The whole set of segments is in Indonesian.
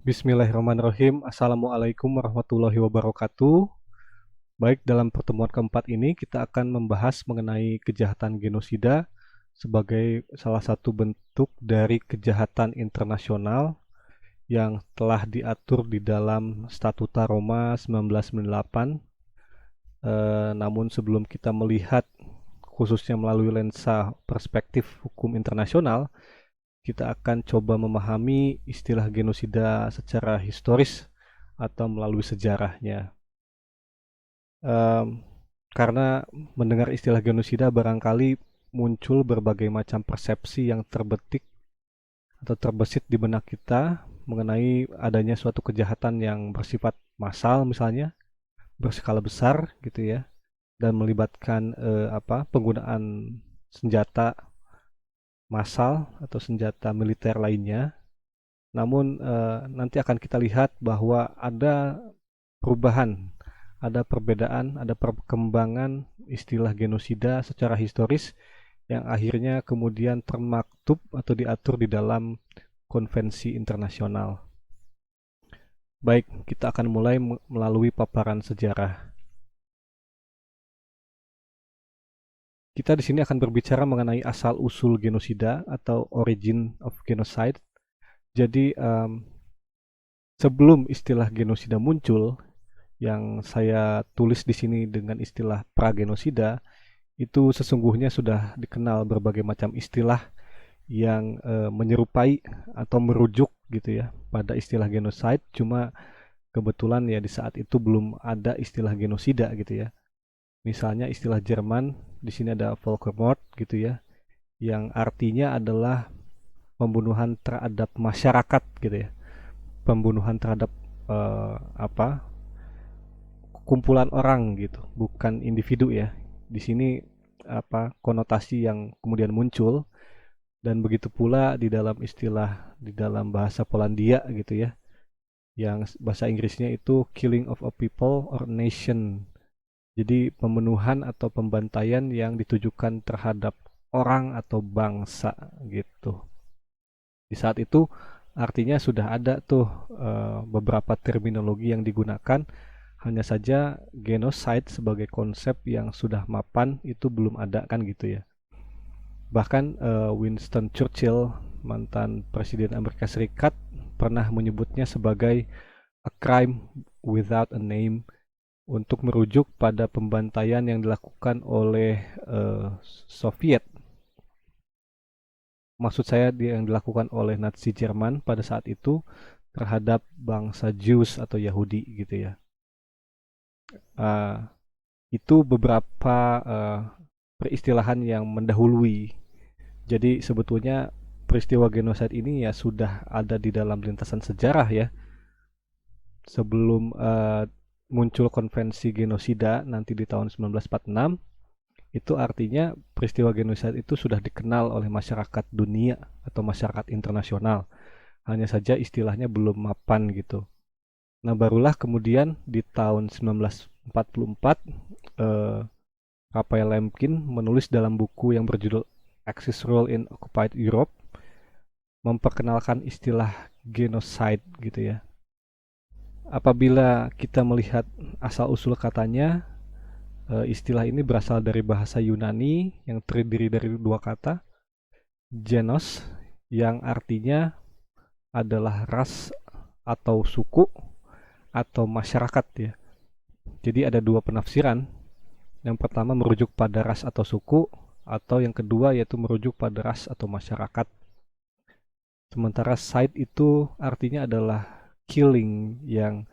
Bismillahirrahmanirrahim. Assalamualaikum warahmatullahi wabarakatuh. Baik, dalam pertemuan keempat ini kita akan membahas mengenai kejahatan genosida sebagai salah satu bentuk dari kejahatan internasional yang telah diatur di dalam Statuta Roma 1998. Namun sebelum kita melihat khususnya melalui lensa perspektif hukum internasional, kita akan coba memahami istilah genosida secara historis atau melalui sejarahnya. Um, karena mendengar istilah genosida barangkali muncul berbagai macam persepsi yang terbetik atau terbesit di benak kita mengenai adanya suatu kejahatan yang bersifat massal misalnya, berskala besar gitu ya, dan melibatkan penggunaan senjata massal atau senjata militer lainnya. Namun nanti akan kita lihat bahwa ada perubahan, ada perbedaan, ada perkembangan istilah genosida secara historis yang akhirnya kemudian termaktub atau diatur di dalam konvensi internasional. Baik, kita akan mulai melalui paparan sejarah. Kita di sini akan berbicara mengenai asal-usul genosida atau origin of genocide. Jadi sebelum istilah genosida muncul, yang saya tulis di sini dengan istilah pragenosida, itu sesungguhnya sudah dikenal berbagai macam istilah yang menyerupai atau merujuk gitu ya pada istilah genocide. Cuma kebetulan ya di saat itu belum ada istilah genosida gitu ya. Misalnya istilah Jerman, di sini ada Völkermord gitu ya, yang artinya adalah pembunuhan terhadap masyarakat gitu ya. Pembunuhan terhadap apa kumpulan orang gitu, bukan individu ya. Di sini konotasi yang kemudian muncul, dan begitu pula di dalam istilah di dalam bahasa Polandia gitu ya, yang bahasa Inggrisnya itu killing of a people or nation. Jadi pembunuhan atau pembantaian yang ditujukan terhadap orang atau bangsa gitu. Di saat itu artinya sudah ada tuh beberapa terminologi yang digunakan. Hanya saja genocide sebagai konsep yang sudah mapan itu belum ada kan gitu ya. Bahkan Winston Churchill, mantan Presiden Amerika Serikat, pernah menyebutnya sebagai a crime without a name untuk merujuk pada pembantaian yang dilakukan oleh Soviet. Maksud saya yang dilakukan oleh Nazi Jerman pada saat itu terhadap bangsa Jews atau Yahudi gitu ya. Uh, itu beberapa peristilahan yang mendahului. Jadi sebetulnya peristiwa genosida ini ya sudah ada di dalam lintasan sejarah ya. Sebelum muncul konvensi genosida nanti di tahun 1946, itu artinya peristiwa genosida itu sudah dikenal oleh masyarakat dunia atau masyarakat internasional. Hanya saja istilahnya belum mapan gitu. Nah, barulah kemudian di tahun 1944 Raphael Lemkin menulis dalam buku yang berjudul Axis Rule in Occupied Europe memperkenalkan istilah genocide gitu ya. Apabila kita melihat asal-usul katanya, istilah ini berasal dari bahasa Yunani yang terdiri dari dua kata, genos yang artinya adalah ras atau suku atau masyarakat ya. Jadi ada dua penafsiran. Yang pertama merujuk pada ras atau suku, atau yang kedua yaitu merujuk pada ras atau masyarakat. Sementara side itu artinya adalah killing yang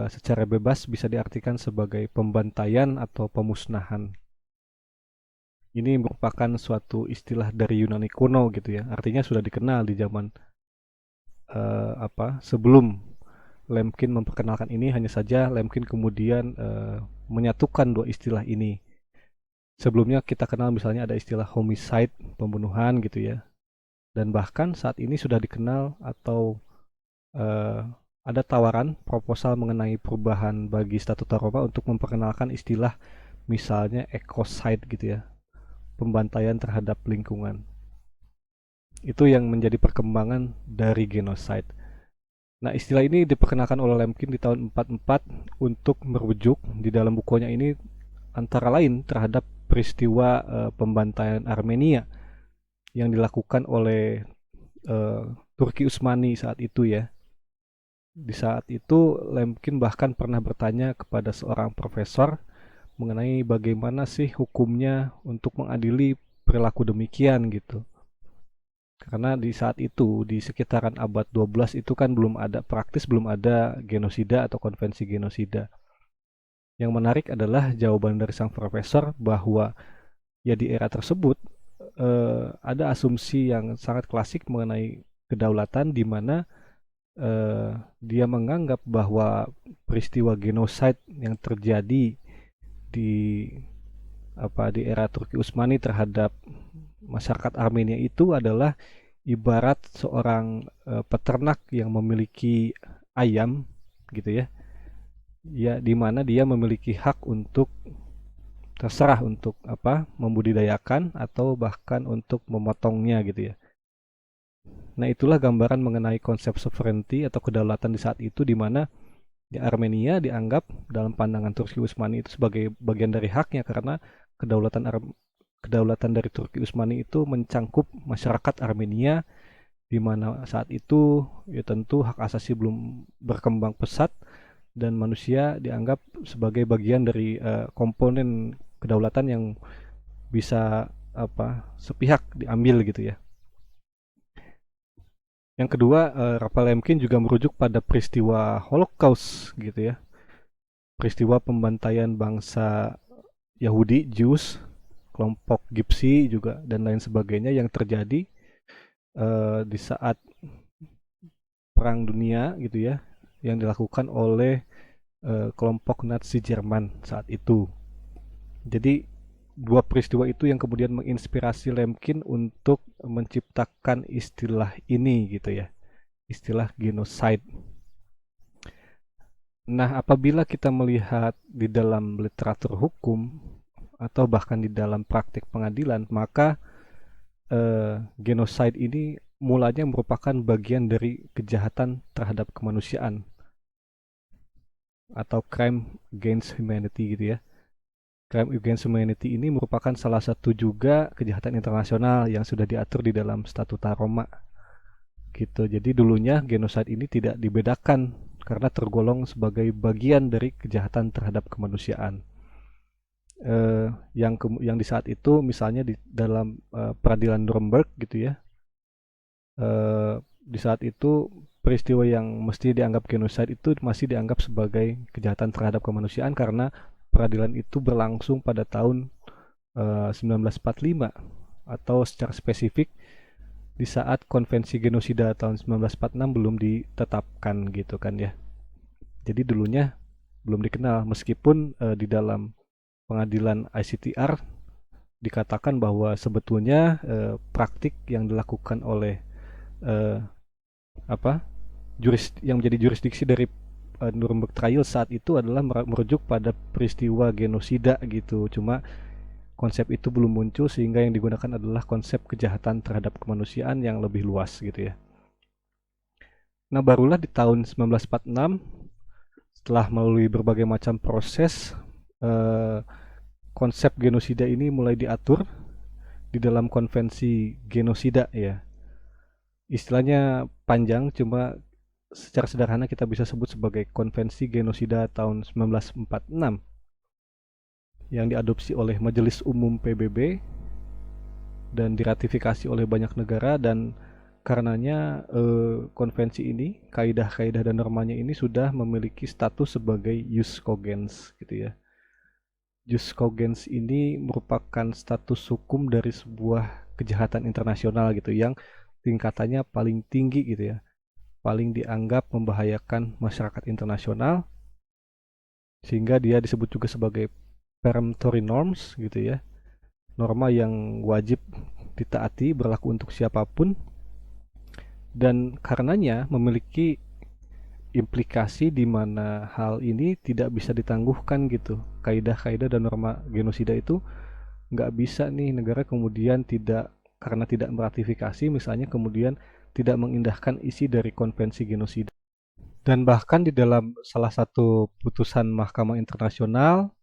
secara bebas bisa diartikan sebagai pembantaian atau pemusnahan. Ini merupakan suatu istilah dari Yunani kuno gitu ya. Artinya sudah dikenal di zaman sebelum Lemkin memperkenalkan ini. Hanya saja Lemkin kemudian menyatukan dua istilah ini. Sebelumnya kita kenal misalnya ada istilah homicide, pembunuhan gitu ya. Dan bahkan saat ini sudah dikenal atau ada tawaran proposal mengenai perubahan bagi Statuta Roma untuk memperkenalkan istilah misalnya ecocide gitu ya, pembantaian terhadap lingkungan. Itu yang menjadi perkembangan dari genocide. Nah, istilah ini diperkenalkan oleh Lemkin di tahun 44 untuk merujuk di dalam bukunya ini antara lain terhadap peristiwa pembantaian Armenia yang dilakukan oleh Turki Utsmani saat itu ya. Di saat itu Lemkin bahkan pernah bertanya kepada seorang profesor mengenai bagaimana sih hukumnya untuk mengadili perilaku demikian gitu. Karena di saat itu, di sekitaran abad 12 itu kan belum ada genosida atau konvensi genosida. Yang menarik adalah jawaban dari sang profesor bahwa ya di era tersebut ada asumsi yang sangat klasik mengenai kedaulatan di mana dia menganggap bahwa peristiwa genosida yang terjadi di di era Turki Utsmani terhadap masyarakat Armenia itu adalah ibarat seorang peternak yang memiliki ayam gitu ya. Ya, di mana dia memiliki hak untuk terserah untuk membudidayakan atau bahkan untuk memotongnya gitu ya. Nah, itulah gambaran mengenai konsep sovereignty atau kedaulatan di saat itu di mana di Armenia dianggap dalam pandangan Turki Utsmani itu sebagai bagian dari haknya karena kedaulatan kedaulatan dari Turki Utsmani itu mencangkup masyarakat Armenia di mana saat itu ya tentu hak asasi belum berkembang pesat dan manusia dianggap sebagai bagian dari komponen kedaulatan yang bisa sepihak diambil gitu ya. Yang kedua, Raphael Lemkin juga merujuk pada peristiwa Holocaust gitu ya. Peristiwa pembantaian bangsa Yahudi, Jews, kelompok Gypsy juga dan lain sebagainya yang terjadi di saat Perang Dunia gitu ya, yang dilakukan oleh kelompok Nazi Jerman saat itu. Jadi dua peristiwa itu yang kemudian menginspirasi Lemkin untuk menciptakan istilah ini gitu ya, istilah genocide. Nah, apabila kita melihat di dalam literatur hukum atau bahkan di dalam praktik pengadilan, maka genocide ini mulanya merupakan bagian dari kejahatan terhadap kemanusiaan atau crime against humanity gitu ya. Crime against humanity ini merupakan salah satu juga kejahatan internasional yang sudah diatur di dalam Statuta Roma gitu. Jadi dulunya genocide ini tidak dibedakan karena tergolong sebagai bagian dari kejahatan terhadap kemanusiaan. Yang di saat itu misalnya di dalam peradilan Nuremberg gitu ya, di saat itu peristiwa yang mesti dianggap genocide itu masih dianggap sebagai kejahatan terhadap kemanusiaan karena peradilan itu berlangsung pada tahun 1945 atau secara spesifik di saat konvensi genosida tahun 1946 belum ditetapkan gitu kan ya. Jadi dulunya belum dikenal meskipun di dalam pengadilan ICTR dikatakan bahwa sebetulnya praktik yang dilakukan oleh eh, yang menjadi jurisdiksi dari Nuremberg Trial saat itu adalah merujuk pada peristiwa genosida gitu. Cuma konsep itu belum muncul sehingga yang digunakan adalah konsep kejahatan terhadap kemanusiaan yang lebih luas gitu ya. Nah, barulah di tahun 1946 setelah melalui berbagai macam proses konsep genosida ini mulai diatur di dalam konvensi genosida ya. Istilahnya panjang, cuma secara sederhana kita bisa sebut sebagai konvensi genosida tahun 1946 yang diadopsi oleh Majelis Umum PBB dan diratifikasi oleh banyak negara dan karenanya konvensi ini, kaidah-kaidah dan normanya ini sudah memiliki status sebagai jus cogens gitu ya. Jus cogens ini merupakan status hukum dari sebuah kejahatan internasional gitu yang tingkatannya paling tinggi gitu ya, paling dianggap membahayakan masyarakat internasional sehingga dia disebut juga sebagai peremptory norms gitu ya, norma yang wajib ditaati berlaku untuk siapapun dan karenanya memiliki implikasi di mana hal ini tidak bisa ditangguhkan gitu. Kaidah-kaidah dan norma genosida itu nggak bisa nih negara kemudian tidak karena tidak meratifikasi misalnya kemudian tidak mengindahkan isi dari konvensi genosida. Dan bahkan di dalam salah satu putusan Mahkamah Internasional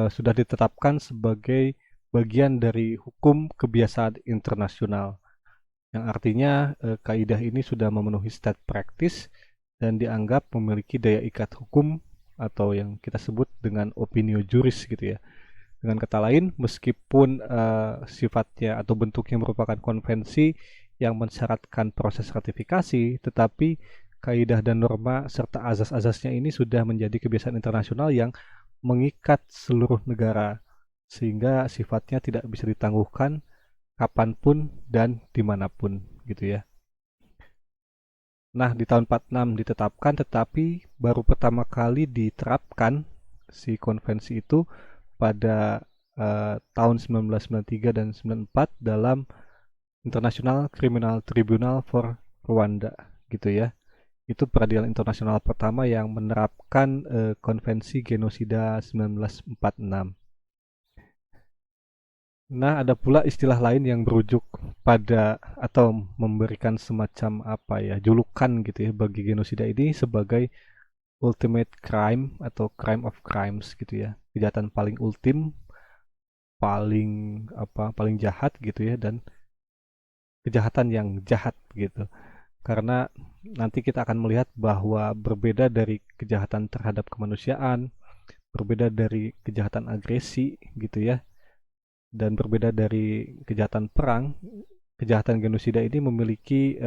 sudah ditetapkan sebagai bagian dari hukum kebiasaan internasional, yang artinya kaidah ini sudah memenuhi state practice dan dianggap memiliki daya ikat hukum atau yang kita sebut dengan opinio juris gitu ya. Dengan kata lain, meskipun sifatnya atau bentuknya merupakan konvensi yang mensyaratkan proses ratifikasi, tetapi kaidah dan norma serta azas-azasnya ini sudah menjadi kebiasaan internasional yang mengikat seluruh negara, sehingga sifatnya tidak bisa ditangguhkan kapanpun dan dimanapun gitu ya. Nah, di tahun 46 ditetapkan, tetapi baru pertama kali diterapkan si konvensi itu pada tahun 1993 dan 94 dalam International Criminal Tribunal for Rwanda gitu ya. Itu peradilan internasional pertama yang menerapkan konvensi genosida 1946. Nah, ada pula istilah lain yang berujuk pada atau memberikan semacam apa ya, julukan gitu ya bagi genosida ini sebagai ultimate crime atau crime of crimes gitu ya. Kejahatan paling ultim, paling jahat gitu ya, dan kejahatan yang jahat gitu. Karena nanti kita akan melihat bahwa berbeda dari kejahatan terhadap kemanusiaan, berbeda dari kejahatan agresi gitu ya, dan berbeda dari kejahatan perang, kejahatan genosida ini memiliki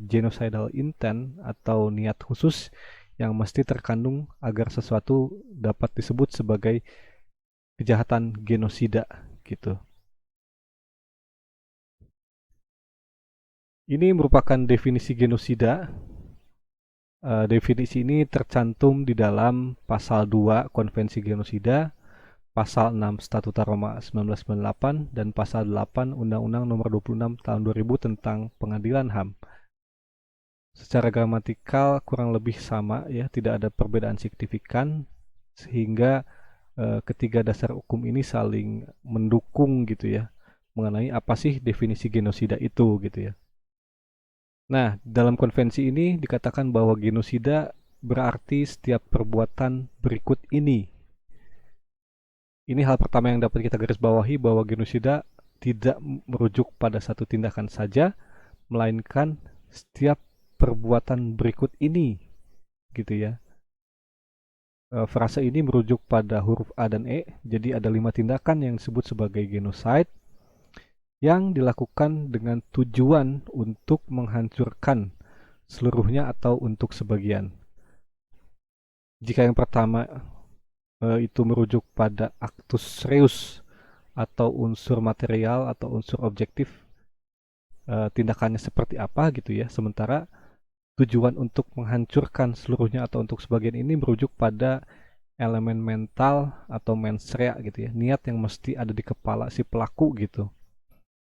genocidal intent atau niat khusus yang mesti terkandung agar sesuatu dapat disebut sebagai kejahatan genosida gitu. Ini merupakan definisi genosida. Definisi ini tercantum di dalam pasal 2 Konvensi Genosida, pasal 6 Statuta Roma 1998, dan pasal 8 Undang-Undang Nomor 26 Tahun 2000 tentang Pengadilan HAM. Secara gramatikal kurang lebih sama ya, tidak ada perbedaan signifikan, sehingga ketiga dasar hukum ini saling mendukung gitu ya, mengenai apa sih definisi genosida itu gitu ya. Nah, dalam konvensi ini dikatakan bahwa genosida berarti setiap perbuatan berikut ini. Ini hal pertama yang dapat kita garis bawahi, bahwa genosida tidak merujuk pada satu tindakan saja, melainkan setiap perbuatan berikut ini, gitu ya. Frase ini merujuk pada huruf A dan E, jadi ada 5 tindakan yang disebut sebagai genocide, yang dilakukan dengan tujuan untuk menghancurkan seluruhnya atau untuk sebagian. Jika yang pertama itu merujuk pada actus reus atau unsur material atau unsur objektif, tindakannya seperti apa gitu ya. Sementara tujuan untuk menghancurkan seluruhnya atau untuk sebagian ini merujuk pada elemen mental atau mens rea gitu ya, niat yang mesti ada di kepala si pelaku gitu.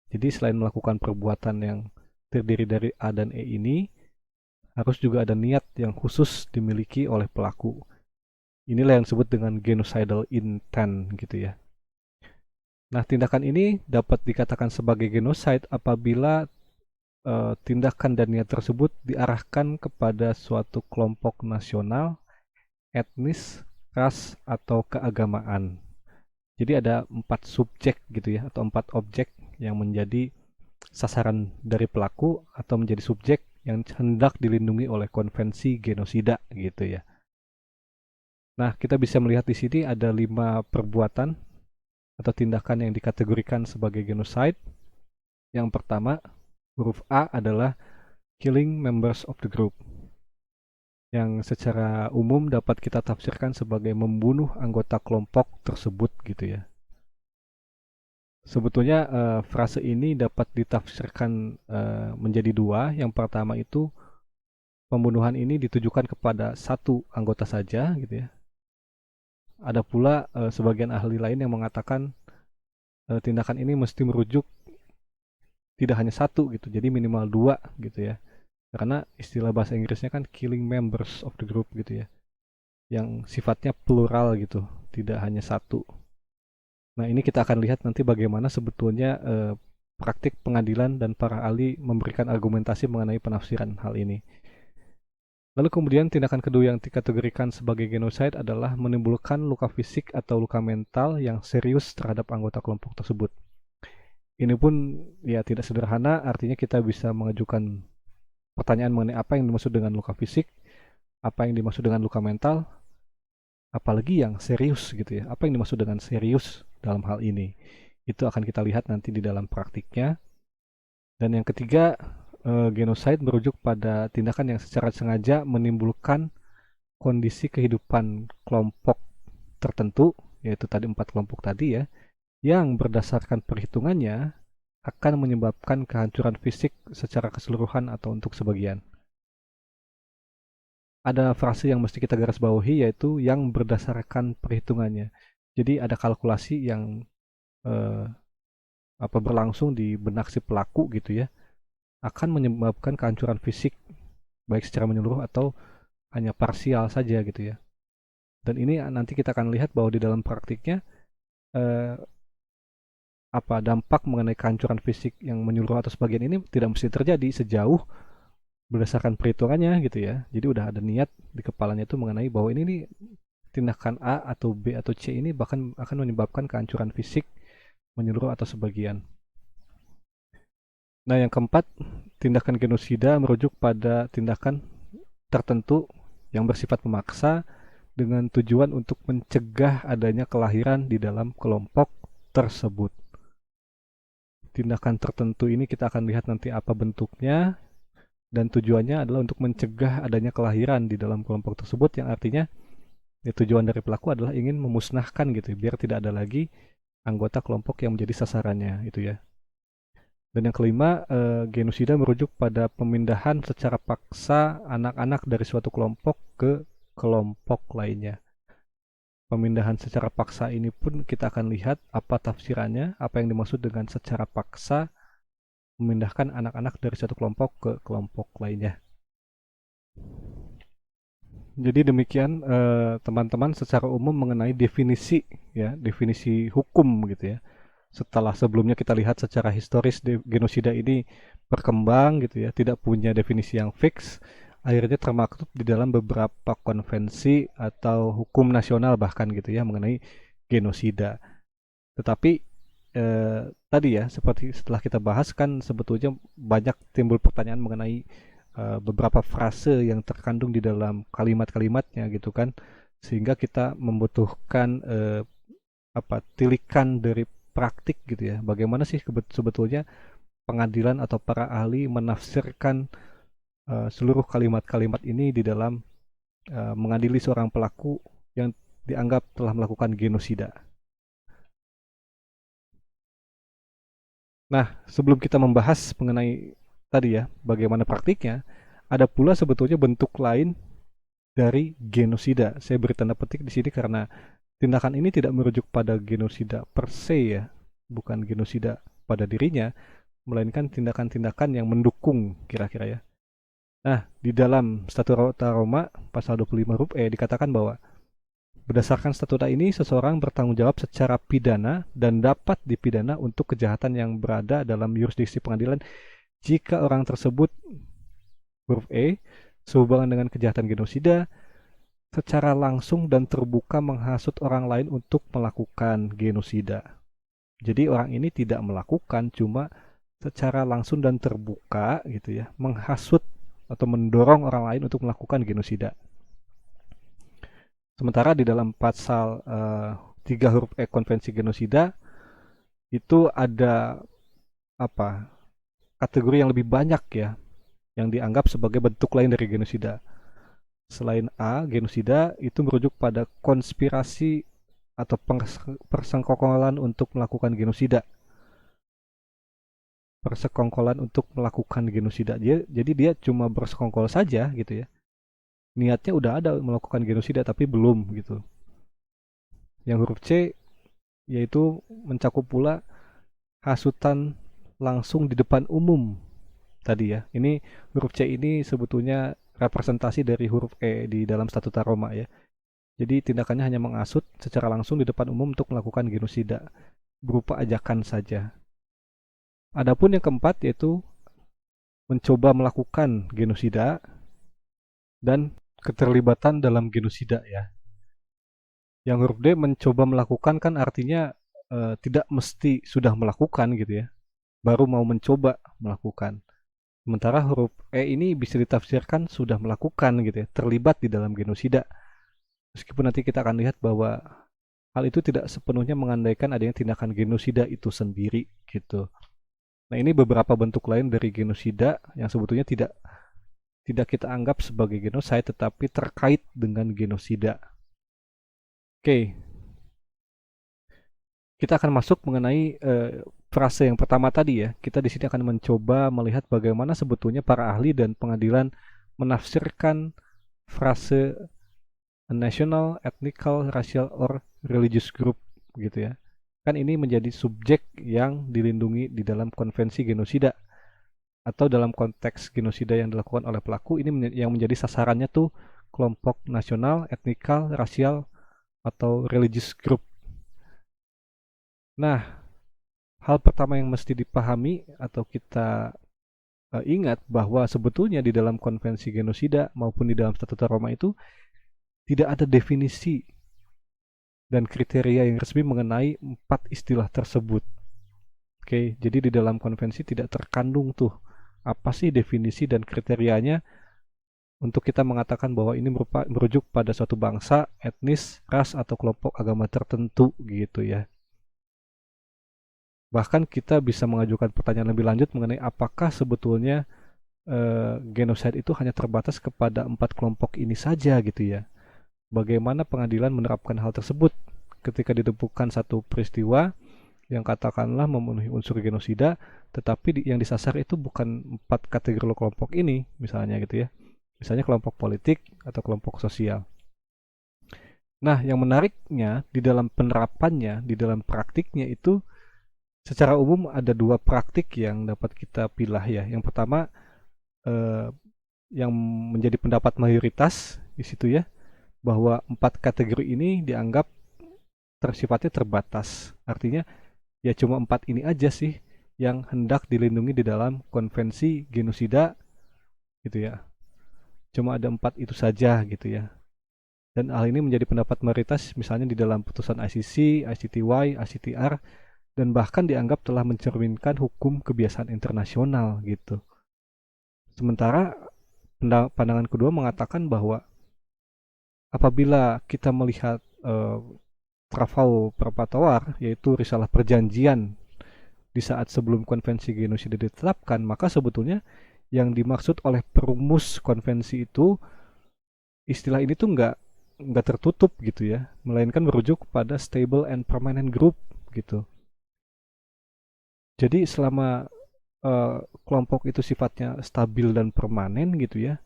Jadi selain melakukan perbuatan yang terdiri dari A dan E ini, harus juga ada niat yang khusus dimiliki oleh pelaku. Inilah yang disebut dengan genocidal intent gitu ya. Nah, tindakan ini dapat dikatakan sebagai genocide apabila tindakan dan niat tersebut diarahkan kepada suatu kelompok nasional, etnis, ras, atau keagamaan. Jadi ada 4 subjek gitu ya, atau 4 objek yang menjadi sasaran dari pelaku atau menjadi subjek yang hendak dilindungi oleh konvensi genosida gitu ya. Nah, kita bisa melihat di sini ada 5 perbuatan atau tindakan yang dikategorikan sebagai genocide. Yang pertama, huruf A adalah killing members of the group, yang secara umum dapat kita tafsirkan sebagai membunuh anggota kelompok tersebut gitu ya. Sebetulnya frase ini dapat ditafsirkan menjadi dua. Yang pertama itu pembunuhan ini ditujukan kepada satu anggota saja gitu ya. Ada pula sebagian ahli lain yang mengatakan tindakan ini mesti merujuk tidak hanya satu gitu, jadi minimal dua gitu ya. Karena istilah bahasa Inggrisnya kan killing members of the group gitu ya, yang sifatnya plural gitu, tidak hanya satu. Nah, ini kita akan lihat nanti bagaimana sebetulnya praktik pengadilan dan para ahli memberikan argumentasi mengenai penafsiran hal ini. Lalu kemudian tindakan kedua yang dikategorikan sebagai genocide adalah menimbulkan luka fisik atau luka mental yang serius terhadap anggota kelompok tersebut. Ini pun ya tidak sederhana, artinya kita bisa mengajukan pertanyaan mengenai apa yang dimaksud dengan luka fisik, apa yang dimaksud dengan luka mental, apalagi yang serius gitu ya. Apa yang dimaksud dengan serius dalam hal ini? Itu akan kita lihat nanti di dalam praktiknya. Dan yang ketiga, genocide merujuk pada tindakan yang secara sengaja menimbulkan kondisi kehidupan kelompok tertentu, yaitu tadi 4 kelompok tadi ya, yang berdasarkan perhitungannya akan menyebabkan kehancuran fisik secara keseluruhan atau untuk sebagian. Ada frase yang mesti kita garis bawahi, yaitu yang berdasarkan perhitungannya. Jadi ada kalkulasi yang eh, berlangsung di benak si pelaku gitu ya, akan menyebabkan kehancuran fisik baik secara menyeluruh atau hanya parsial saja gitu ya. Dan ini nanti kita akan lihat bahwa di dalam praktiknya eh, dampak mengenai kehancuran fisik yang menyeluruh atau sebagian ini tidak mesti terjadi sejauh berdasarkan perhitungannya gitu ya. Jadi udah ada niat di kepalanya itu mengenai bahwa ini nih tindakan A atau B atau C ini bahkan akan menyebabkan kehancuran fisik menyeluruh atau sebagian. Nah, yang keempat, tindakan genosida merujuk pada tindakan tertentu yang bersifat memaksa dengan tujuan untuk mencegah adanya kelahiran di dalam kelompok tersebut. Tindakan tertentu ini kita akan lihat nanti apa bentuknya, dan tujuannya adalah untuk mencegah adanya kelahiran di dalam kelompok tersebut, yang artinya ya, tujuan dari pelaku adalah ingin memusnahkan gitu, biar tidak ada lagi anggota kelompok yang menjadi sasarannya itu ya. Dan yang kelima, genosida merujuk pada pemindahan secara paksa anak-anak dari suatu kelompok ke kelompok lainnya. Pemindahan secara paksa ini pun kita akan lihat apa tafsirannya, apa yang dimaksud dengan secara paksa memindahkan anak-anak dari satu kelompok ke kelompok lainnya. Jadi demikian teman-teman secara umum mengenai definisi ya, definisi hukum gitu ya. Setelah sebelumnya kita lihat secara historis genosida ini berkembang gitu ya, tidak punya definisi yang fix, akhirnya termaktub di dalam beberapa konvensi atau hukum nasional bahkan gitu ya mengenai genosida. Tetapi tadi ya, seperti setelah kita bahas kan sebetulnya banyak timbul pertanyaan mengenai beberapa frase yang terkandung di dalam kalimat-kalimatnya gitu kan, sehingga kita membutuhkan tilikan dari praktik gitu ya. Bagaimana sih sebetulnya pengadilan atau para ahli menafsirkan seluruh kalimat-kalimat ini di dalam mengadili seorang pelaku yang dianggap telah melakukan genosida. Nah, sebelum kita membahas mengenai tadi ya, bagaimana praktiknya, ada pula sebetulnya bentuk lain dari genosida. Saya beri tanda petik di sini karena tindakan ini tidak merujuk pada genosida per se ya, bukan genosida pada dirinya, melainkan tindakan-tindakan yang mendukung kira-kira ya. Nah, di dalam Statuta Roma pasal 25 huruf E dikatakan bahwa berdasarkan statuta ini, seseorang bertanggung jawab secara pidana dan dapat dipidana untuk kejahatan yang berada dalam yurisdiksi pengadilan jika orang tersebut, huruf E, sehubungan dengan kejahatan genosida, secara langsung dan terbuka menghasut orang lain untuk melakukan genosida. Jadi orang ini tidak melakukan, cuma secara langsung dan terbuka gitu ya, menghasut atau mendorong orang lain untuk melakukan genosida. Sementara di dalam pasal 3 huruf E konvensi genosida itu ada kategori yang lebih banyak ya, yang dianggap sebagai bentuk lain dari genosida. Selain A, genosida itu merujuk pada konspirasi atau persekongkolan untuk melakukan genosida. Persekongkolan untuk melakukan genosida. Jadi dia cuma bersekongkol saja gitu ya. Niatnya udah ada melakukan genosida tapi belum gitu. Yang huruf C yaitu mencakup pula hasutan langsung di depan umum tadi ya. Ini huruf C ini sebetulnya representasi dari huruf E di dalam Statuta Roma ya. Jadi tindakannya hanya menghasut secara langsung di depan umum untuk melakukan genosida berupa ajakan saja. Adapun yang keempat yaitu mencoba melakukan genosida. dan keterlibatan dalam genosida ya. Yang huruf D mencoba melakukan kan artinya tidak mesti sudah melakukan gitu ya, baru mau mencoba melakukan. Sementara huruf E ini bisa ditafsirkan sudah melakukan gitu ya, terlibat di dalam genosida. Meskipun nanti kita akan lihat bahwa hal itu tidak sepenuhnya mengandaikan adanya tindakan genosida itu sendiri gitu. Nah, ini beberapa bentuk lain dari genosida yang sebetulnya tidak kita anggap sebagai genosida tetapi terkait dengan genosida. Oke, kita akan masuk mengenai frase yang pertama tadi ya. Kita di sini akan mencoba melihat bagaimana sebetulnya para ahli dan pengadilan menafsirkan frase a national, ethnical, racial, or religious group gitu ya. Kan ini menjadi subjek yang dilindungi di dalam konvensi genosida atau dalam konteks genosida yang dilakukan oleh pelaku ini yang menjadi sasarannya tuh kelompok nasional, etnikal, rasial, atau religious group. Nah, hal pertama yang mesti dipahami atau kita ingat bahwa sebetulnya di dalam konvensi genosida maupun di dalam Statuta Roma itu tidak ada definisi dan kriteria yang resmi mengenai 4 istilah tersebut. Oke, jadi di dalam konvensi tidak terkandung tuh apa sih definisi dan kriterianya untuk kita mengatakan bahwa ini merujuk pada suatu bangsa, etnis, ras, atau kelompok agama tertentu gitu ya. Bahkan kita bisa mengajukan pertanyaan lebih lanjut mengenai apakah sebetulnya genosida itu hanya terbatas kepada 4 kelompok ini saja gitu ya. Bagaimana pengadilan menerapkan hal tersebut ketika ditemukan satu peristiwa yang katakanlah memenuhi unsur genosida, tetapi yang disasar itu bukan 4 kategori kelompok ini, misalnya gitu ya. Misalnya kelompok politik atau kelompok sosial. Nah, yang menariknya di dalam penerapannya, di dalam praktiknya itu secara umum ada 2 praktik yang dapat kita pilah ya. Yang pertama yang menjadi pendapat mayoritas di situ ya, bahwa 4 kategori ini dianggap sifatnya terbatas. Artinya ya cuma 4 ini aja sih yang hendak dilindungi di dalam konvensi genosida gitu ya. Cuma ada 4 itu saja gitu ya. Dan hal ini menjadi pendapat mayoritas misalnya di dalam putusan ICC, ICTY, ICTR, dan bahkan dianggap telah mencerminkan hukum kebiasaan internasional gitu. Sementara pandangan kedua mengatakan bahwa apabila kita melihat Travau Perpatawar, yaitu risalah perjanjian di saat sebelum konvensi genosida ditetapkan, maka sebetulnya yang dimaksud oleh perumus konvensi itu istilah ini tuh nggak tertutup gitu ya, melainkan merujuk pada stable and permanent group gitu. Jadi selama kelompok itu sifatnya stabil dan permanen gitu ya,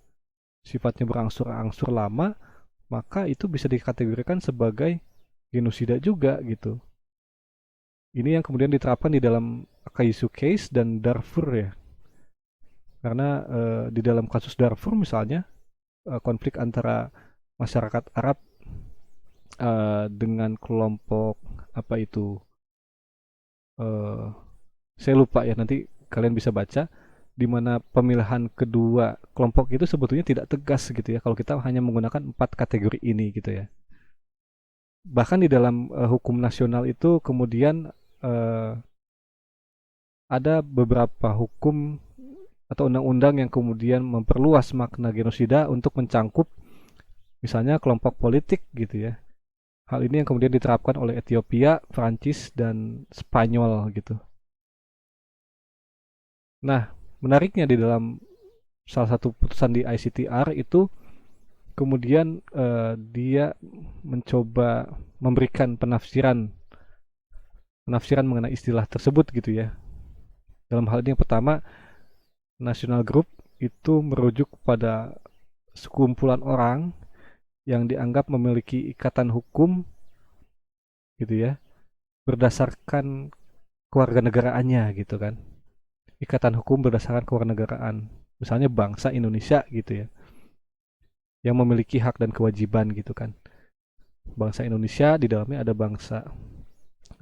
sifatnya berangsur-angsur lama, maka itu bisa dikategorikan sebagai genosida juga gitu. Ini yang kemudian diterapkan di dalam Akaisu Case dan Darfur ya. Karena di dalam kasus Darfur misalnya, konflik antara masyarakat Arab dengan kelompok apa itu, uh, saya lupa ya, nanti kalian bisa baca, di mana pemilihan kedua kelompok itu sebetulnya tidak tegas gitu ya kalau kita hanya menggunakan 4 kategori ini gitu ya. Bahkan di dalam hukum nasional itu kemudian uh, ada beberapa hukum atau undang-undang yang kemudian memperluas makna genosida untuk mencangkup misalnya kelompok politik gitu ya. Hal ini yang kemudian diterapkan oleh Ethiopia, Prancis, dan Spanyol gitu. Nah, menariknya di dalam salah satu putusan di ICTR itu kemudian dia mencoba memberikan penafsiran mengenai istilah tersebut gitu ya. Dalam hal ini yang pertama, national group itu merujuk pada sekumpulan orang yang dianggap memiliki ikatan hukum gitu ya, berdasarkan kewarganegaraannya gitu kan. Ikatan hukum berdasarkan kewarganegaraan. Misalnya bangsa Indonesia gitu ya, yang memiliki hak dan kewajiban gitu kan. Bangsa Indonesia di dalamnya ada bangsa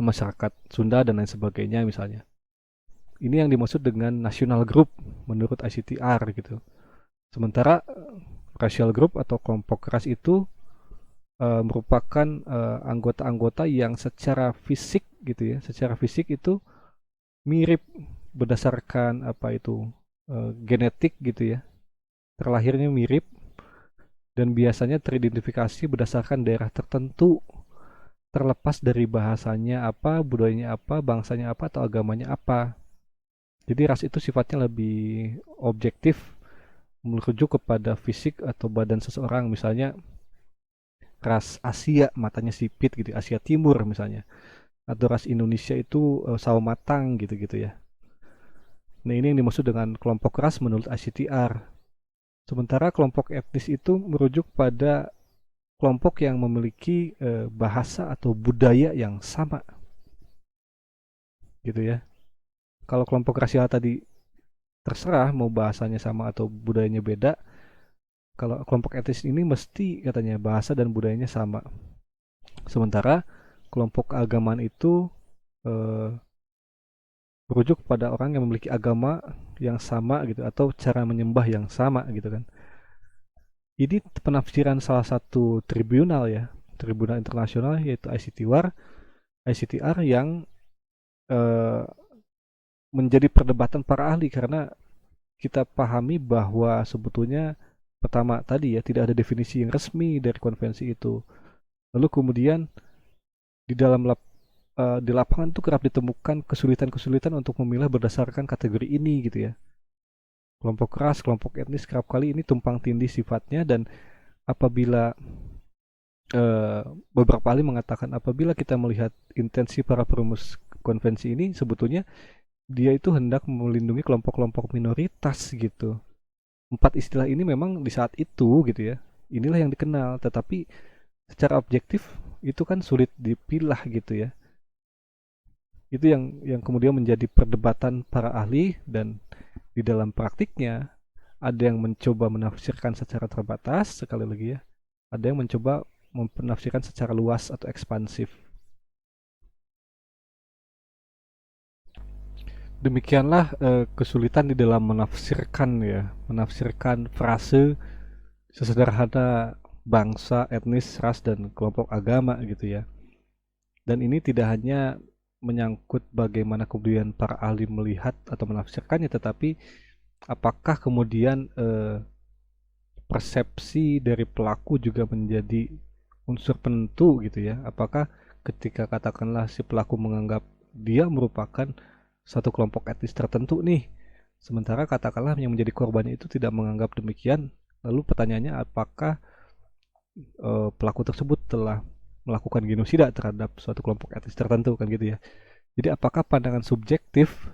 masyarakat Sunda dan lain sebagainya misalnya. Ini yang dimaksud dengan national group menurut ICTR gitu. Sementara racial group atau kelompok ras itu merupakan anggota-anggota yang secara fisik gitu ya, secara fisik itu mirip berdasarkan apa itu genetik gitu ya, terlahirnya mirip dan biasanya teridentifikasi berdasarkan daerah tertentu, terlepas dari bahasanya apa, budayanya apa, bangsanya apa, atau agamanya apa. Jadi ras itu sifatnya lebih objektif, merujuk kepada fisik atau badan seseorang. Misalnya ras Asia matanya sipit gitu, Asia Timur misalnya. Atau ras Indonesia itu sawo matang gitu-gitu ya. Nah, ini yang dimaksud dengan kelompok ras menurut ICTR. Sementara kelompok etnis itu merujuk pada kelompok yang memiliki bahasa atau budaya yang sama gitu ya. Kalau kelompok rasial tadi terserah mau bahasanya sama atau budayanya beda. Kalau kelompok etnis ini mesti katanya bahasa dan budayanya sama. Sementara kelompok keagamaan itu eh, merujuk pada orang yang memiliki agama yang sama gitu atau cara menyembah yang sama gitu kan. Ini penafsiran salah satu tribunal ya, tribunal internasional yaitu ICTR yang eh, menjadi perdebatan para ahli karena kita pahami bahwa sebetulnya pertama tadi ya tidak ada definisi yang resmi dari konvensi itu. Lalu kemudian di dalam di lapangan itu kerap ditemukan kesulitan-kesulitan untuk memilah berdasarkan kategori ini gitu ya. Kelompok ras, kelompok etnis kerap kali ini tumpang tindih sifatnya dan apabila beberapa ahli mengatakan apabila kita melihat intensi para perumus konvensi ini sebetulnya dia itu hendak melindungi kelompok-kelompok minoritas gitu. Empat istilah ini memang di saat itu gitu ya. Inilah yang dikenal, tetapi secara objektif itu kan sulit dipilah gitu ya. Itu yang kemudian menjadi perdebatan para ahli dan di dalam praktiknya ada yang mencoba menafsirkan secara terbatas sekali lagi ya. Ada yang mencoba menafsirkan secara luas atau ekspansif. Demikianlah kesulitan di dalam menafsirkan ya, menafsirkan frase sesederhana bangsa, etnis, ras dan kelompok agama gitu ya. Dan ini tidak hanya menyangkut bagaimana kemudian para ahli melihat atau menafsirkannya, tetapi apakah kemudian persepsi dari pelaku juga menjadi unsur penentu gitu ya. Apakah ketika katakanlah si pelaku menganggap dia merupakan satu kelompok etnis tertentu nih, sementara katakanlah yang menjadi korbannya itu tidak menganggap demikian, lalu pertanyaannya apakah pelaku tersebut telah melakukan genosida terhadap suatu kelompok etnis tertentu kan gitu ya. Jadi apakah pandangan subjektif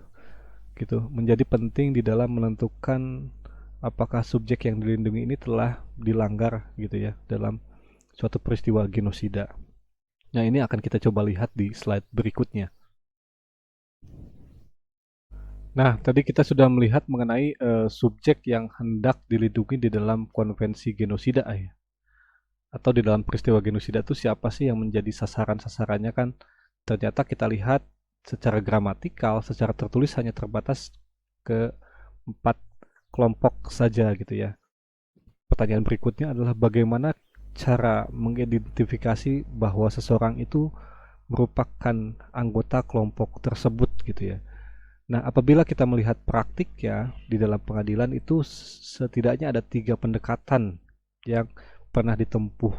gitu menjadi penting di dalam menentukan apakah subjek yang dilindungi ini telah dilanggar gitu ya dalam suatu peristiwa genosida. Nah, ini akan kita coba lihat di slide berikutnya. Nah, tadi kita sudah melihat mengenai subjek yang hendak dilindungi di dalam konvensi genosida ya. Atau di dalam peristiwa genosida itu siapa sih yang menjadi sasaran-sasarannya kan? Ternyata kita lihat secara gramatikal, secara tertulis hanya terbatas ke 4 kelompok saja gitu ya. Pertanyaan berikutnya adalah bagaimana cara mengidentifikasi bahwa seseorang itu merupakan anggota kelompok tersebut gitu ya. Nah, apabila kita melihat praktik ya di dalam pengadilan itu setidaknya ada 3 pendekatan yang pernah ditempuh.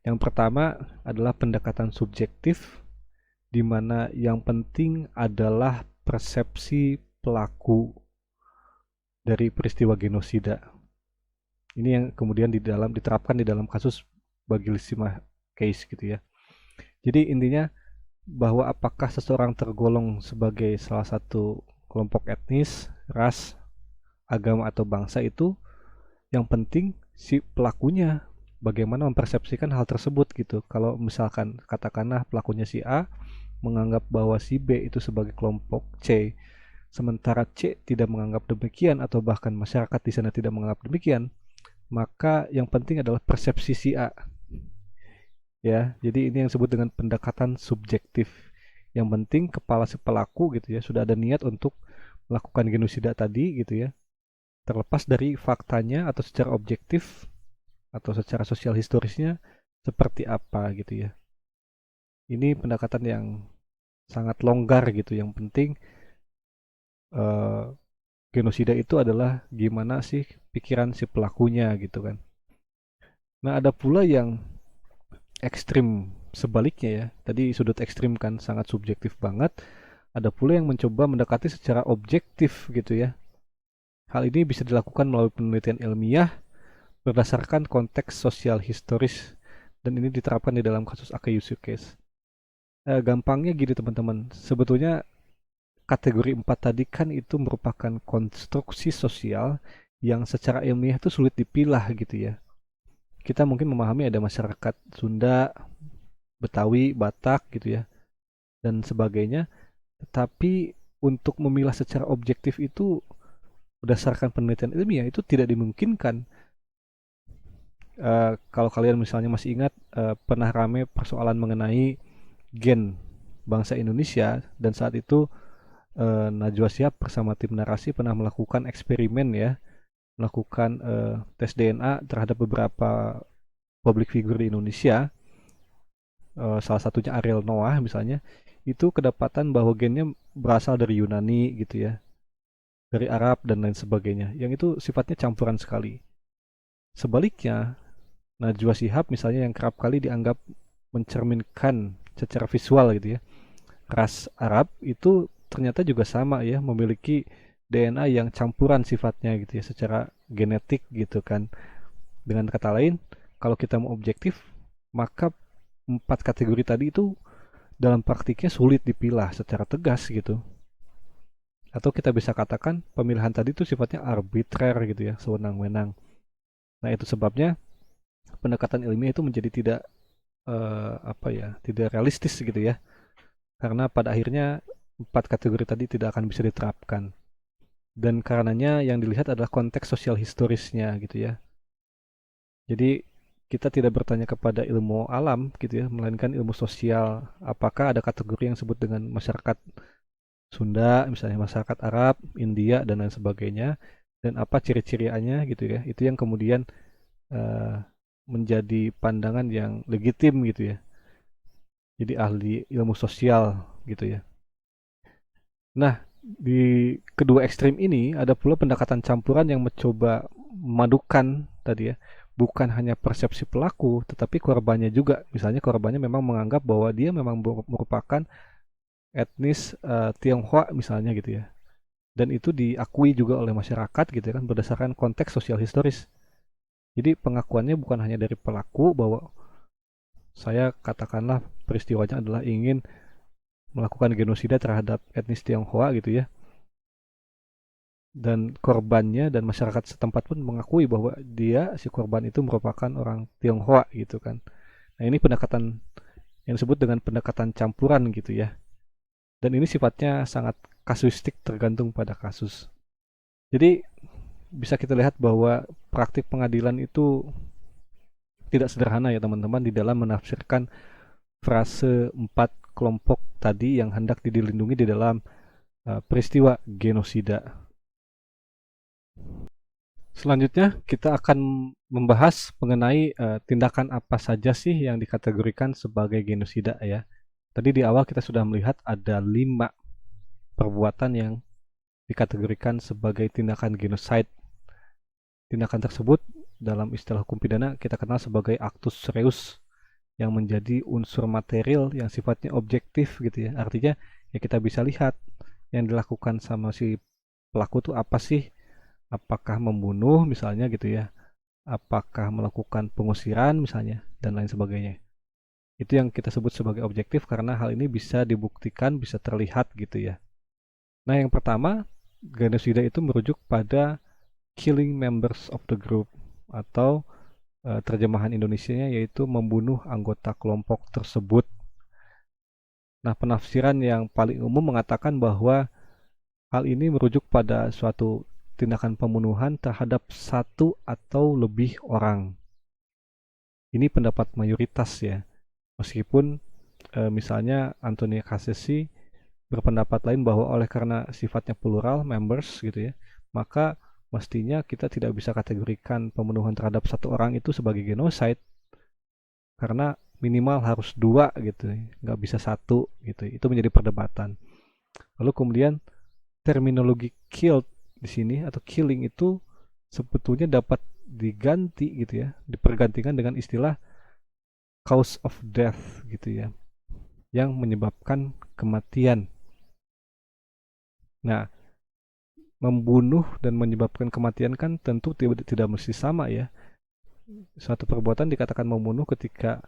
Yang pertama adalah pendekatan subjektif, di mana yang penting adalah persepsi pelaku dari peristiwa genosida. Ini yang kemudian diterapkan di dalam kasus Bagilisima case gitu ya. Jadi intinya bahwa apakah seseorang tergolong sebagai salah satu kelompok etnis, ras, agama atau bangsa itu yang penting si pelakunya bagaimana mempersepsikan hal tersebut gitu. Kalau misalkan katakanlah pelakunya si A menganggap bahwa si B itu sebagai kelompok C, sementara C tidak menganggap demikian atau bahkan masyarakat di sana tidak menganggap demikian, maka yang penting adalah persepsi si A. Ya, jadi ini yang disebut dengan pendekatan subjektif. Yang penting kepala si pelaku gitu ya sudah ada niat untuk melakukan genosida tadi gitu ya. terlepas dari faktanya atau secara objektif atau secara sosial historisnya seperti apa gitu ya. Ini pendekatan yang sangat longgar gitu. Yang penting eh, genosida itu adalah gimana sih pikiran si pelakunya gitu kan. Nah, ada pula yang ekstrim sebaliknya ya. Tadi sudut ekstrim kan sangat subjektif banget. Ada pula yang mencoba mendekati secara objektif gitu ya. Hal ini bisa dilakukan melalui penelitian ilmiah berdasarkan konteks sosial historis dan ini diterapkan di dalam kasus Akiyusu case. Gampangnya gini teman-teman, sebetulnya kategori 4 tadi kan itu merupakan konstruksi sosial yang secara ilmiah itu sulit dipilah gitu ya. Kita mungkin memahami ada masyarakat Sunda, Betawi, Batak gitu ya, dan sebagainya. Tetapi untuk memilah secara objektif itu berdasarkan penelitian ilmiah itu tidak dimungkinkan. Kalau kalian misalnya masih ingat pernah rame persoalan mengenai gen bangsa Indonesia dan saat itu Najwa Shihab bersama tim narasi pernah melakukan eksperimen ya, melakukan tes DNA terhadap beberapa public figure di Indonesia, salah satunya Ariel Noah misalnya, itu kedapatan bahwa gennya berasal dari Yunani gitu ya, dari Arab dan lain sebagainya, yang itu sifatnya campuran sekali. Sebaliknya, Najwa Shihab misalnya yang kerap kali dianggap mencerminkan secara visual gitu ya, ras Arab itu ternyata juga sama ya, memiliki DNA yang campuran sifatnya gitu ya, secara genetik gitu kan. Dengan kata lain, kalau kita mau objektif, maka 4 kategori tadi itu dalam praktiknya sulit dipilah secara tegas gitu. Atau kita bisa katakan pemilihan tadi itu sifatnya arbitrer gitu ya, sewenang-wenang. Nah, itu sebabnya pendekatan ilmiah itu menjadi tidak tidak realistis gitu ya. Karena pada akhirnya 4 kategori tadi tidak akan bisa diterapkan. Dan karenanya yang dilihat adalah konteks sosial historisnya gitu ya. Jadi kita tidak bertanya kepada ilmu alam gitu ya, melainkan ilmu sosial. Apakah ada kategori yang disebut dengan masyarakat Sunda, misalnya masyarakat Arab, India dan lain sebagainya, dan apa ciri-ciriannya gitu ya. Itu yang kemudian uh, menjadi pandangan yang legitim gitu ya. Jadi ahli ilmu sosial gitu ya. Nah, di kedua ekstrim ini ada pula pendekatan campuran yang mencoba memadukan tadi ya, bukan hanya persepsi pelaku, tetapi korbannya juga. Misalnya korbannya memang menganggap bahwa dia memang merupakan etnis Tionghoa misalnya gitu ya. Dan itu diakui juga oleh masyarakat gitu ya kan berdasarkan konteks sosial historis. Jadi pengakuannya bukan hanya dari pelaku bahwa saya katakanlah peristiwanya adalah ingin melakukan genosida terhadap etnis Tionghoa gitu ya. Dan korbannya dan masyarakat setempat pun mengakui bahwa dia si korban itu merupakan orang Tionghoa gitu kan. Nah, ini pendekatan yang disebut dengan pendekatan campuran gitu ya. Dan ini sifatnya sangat kasuistik tergantung pada kasus. Jadi bisa kita lihat bahwa praktik pengadilan itu tidak sederhana ya teman-teman di dalam menafsirkan frase 4 kelompok tadi yang hendak dilindungi di dalam peristiwa genosida. Selanjutnya kita akan membahas mengenai tindakan apa saja sih yang dikategorikan sebagai genosida ya. Tadi di awal kita sudah melihat ada 5 perbuatan yang dikategorikan sebagai tindakan genosida. Tindakan tersebut dalam istilah hukum pidana kita kenal sebagai actus reus yang menjadi unsur material yang sifatnya objektif gitu ya. Artinya ya kita bisa lihat yang dilakukan sama si pelaku itu apa sih? Apakah membunuh misalnya gitu ya? Apakah melakukan pengusiran misalnya dan lain sebagainya. Itu yang kita sebut sebagai objektif karena hal ini bisa dibuktikan, bisa terlihat gitu ya. Nah, yang pertama, genosida itu merujuk pada killing members of the group atau terjemahan Indonesianya yaitu membunuh anggota kelompok tersebut. Nah, penafsiran yang paling umum mengatakan bahwa hal ini merujuk pada suatu tindakan pembunuhan terhadap satu atau lebih orang. Ini pendapat mayoritas ya. Meskipun misalnya Anthony Cassese berpendapat lain bahwa oleh karena sifatnya plural members gitu ya, maka mestinya kita tidak bisa kategorikan pembunuhan terhadap satu orang itu sebagai genocide, karena minimal harus dua gitu, nggak bisa satu gitu. Itu menjadi perdebatan. Lalu kemudian terminologi killed di sini atau killing itu sebetulnya dapat diganti gitu ya, dipergantikan dengan istilah cause of death gitu ya, yang menyebabkan kematian. Nah, membunuh dan menyebabkan kematian kan tentu tidak mesti sama ya. Suatu perbuatan dikatakan membunuh ketika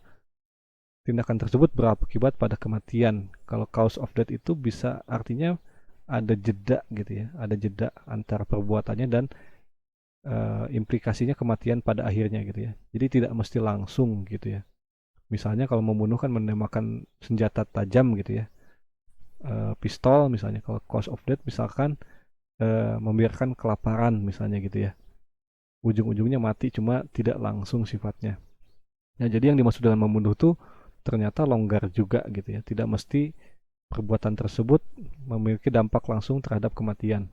tindakan tersebut berakibat pada kematian. Kalau cause of death itu bisa artinya ada jeda gitu ya, ada jeda antara perbuatannya dan implikasinya kematian pada akhirnya gitu ya. Jadi tidak mesti langsung gitu ya. Misalnya kalau membunuh kan menembakkan senjata tajam gitu ya, pistol misalnya. Kalau cause of death misalkan membiarkan kelaparan misalnya gitu ya. Ujung-ujungnya mati cuma tidak langsung sifatnya. Nah, jadi yang dimaksud dengan membunuh tuh ternyata longgar juga gitu ya. Tidak mesti perbuatan tersebut memiliki dampak langsung terhadap kematian.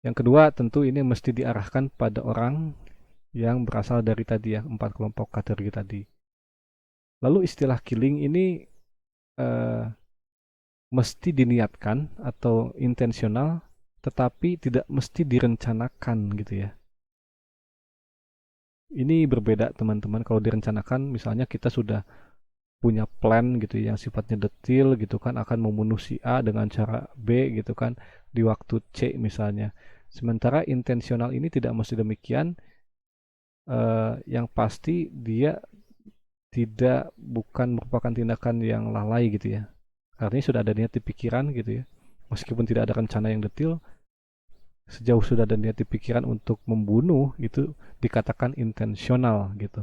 Yang kedua, tentu ini mesti diarahkan pada orang yang berasal dari tadi ya, 4 kelompok kategori tadi. Lalu istilah killing ini eh, mesti diniatkan atau intensional, tetapi tidak mesti direncanakan gitu ya. Ini berbeda teman-teman. Kalau direncanakan, misalnya kita sudah punya plan gitu ya, yang sifatnya detil gitu kan, akan membunuh si A dengan cara B gitu kan, di waktu C misalnya. Sementara intensional ini tidak mesti demikian. Yang pasti dia bukan merupakan tindakan yang lalai gitu ya. Artinya sudah ada niat di pikiran gitu ya. Meskipun tidak ada rencana yang detil, sejauh sudah ada niat di pikiran untuk membunuh, itu dikatakan intensional gitu.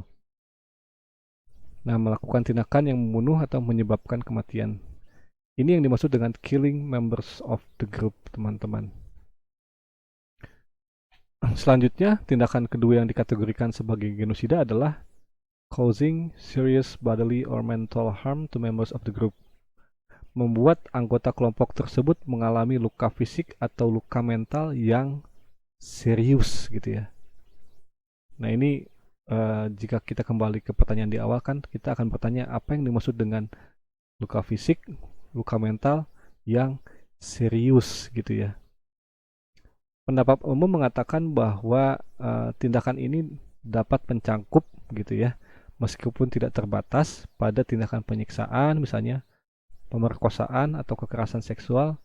Nah, melakukan tindakan yang membunuh atau menyebabkan kematian. Ini yang dimaksud dengan killing members of the group, teman-teman. Selanjutnya, tindakan kedua yang dikategorikan sebagai genosida adalah causing serious bodily or mental harm to members of the group. Membuat anggota kelompok tersebut mengalami luka fisik atau luka mental yang serius gitu ya. Nah, ini jika kita kembali ke pertanyaan di awal kan, kita akan bertanya apa yang dimaksud dengan luka fisik, luka mental yang serius gitu ya. Pendapat umum mengatakan bahwa tindakan ini dapat mencangkup gitu ya, meskipun tidak terbatas pada tindakan penyiksaan misalnya, pemerkosaan atau kekerasan seksual,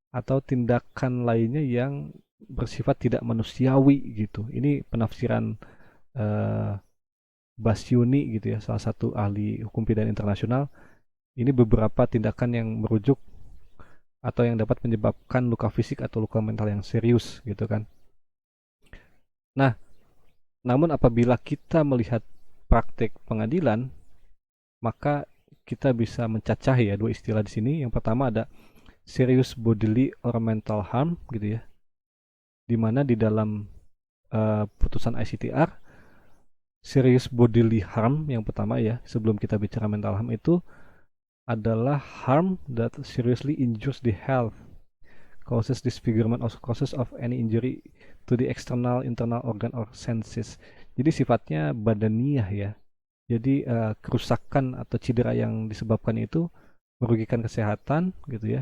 atau tindakan lainnya yang bersifat tidak manusiawi gitu. Ini penafsiran eh, Basyuni gitu ya, salah satu ahli hukum pidana internasional. Ini beberapa tindakan yang merujuk atau yang dapat menyebabkan luka fisik atau luka mental yang serius gitu kan. Nah, namun apabila kita melihat praktek pengadilan, maka kita bisa mencacah ya dua istilah di sini. Yang pertama ada serious bodily or mental harm gitu ya, di mana di dalam putusan ICTR, serious bodily harm yang pertama ya, sebelum kita bicara mental harm, itu adalah harm that seriously injures the health, causes disfigurement or causes of any injury to the external, internal organ or senses. Jadi sifatnya badaniah ya. Jadi kerusakan atau cedera yang disebabkan itu merugikan kesehatan gitu ya,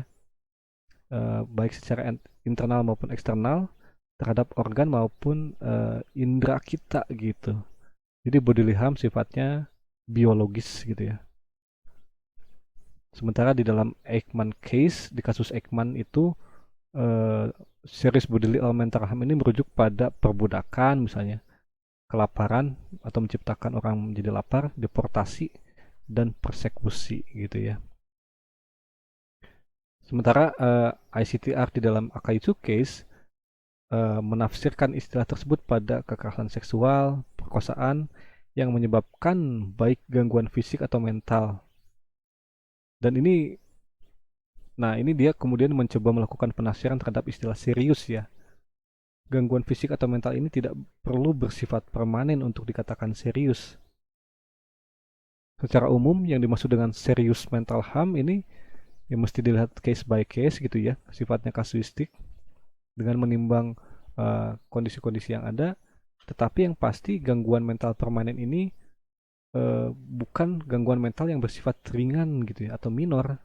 baik secara internal maupun eksternal, terhadap organ maupun indera kita gitu. Jadi bodily harm sifatnya biologis gitu ya. Sementara di dalam Eichmann case, di kasus Eichmann itu serious bodily or mental harm ini merujuk pada perbudakan misalnya, kelaparan atau menciptakan orang menjadi lapar, deportasi, dan persekusi gitu ya. Sementara ICTR di dalam Akaizu case menafsirkan istilah tersebut pada kekerasan seksual, perkosaan yang menyebabkan baik gangguan fisik atau mental. Dan ini, nah ini dia kemudian mencoba melakukan penafsiran terhadap istilah serius ya. Gangguan fisik atau mental ini tidak perlu bersifat permanen untuk dikatakan serius. Secara umum yang dimaksud dengan serius mental harm ini yang mesti dilihat case by case gitu ya, sifatnya kasuistik. dengan menimbang kondisi-kondisi yang ada. Tetapi yang pasti gangguan mental permanen ini bukan gangguan mental yang bersifat ringan gitu ya atau minor.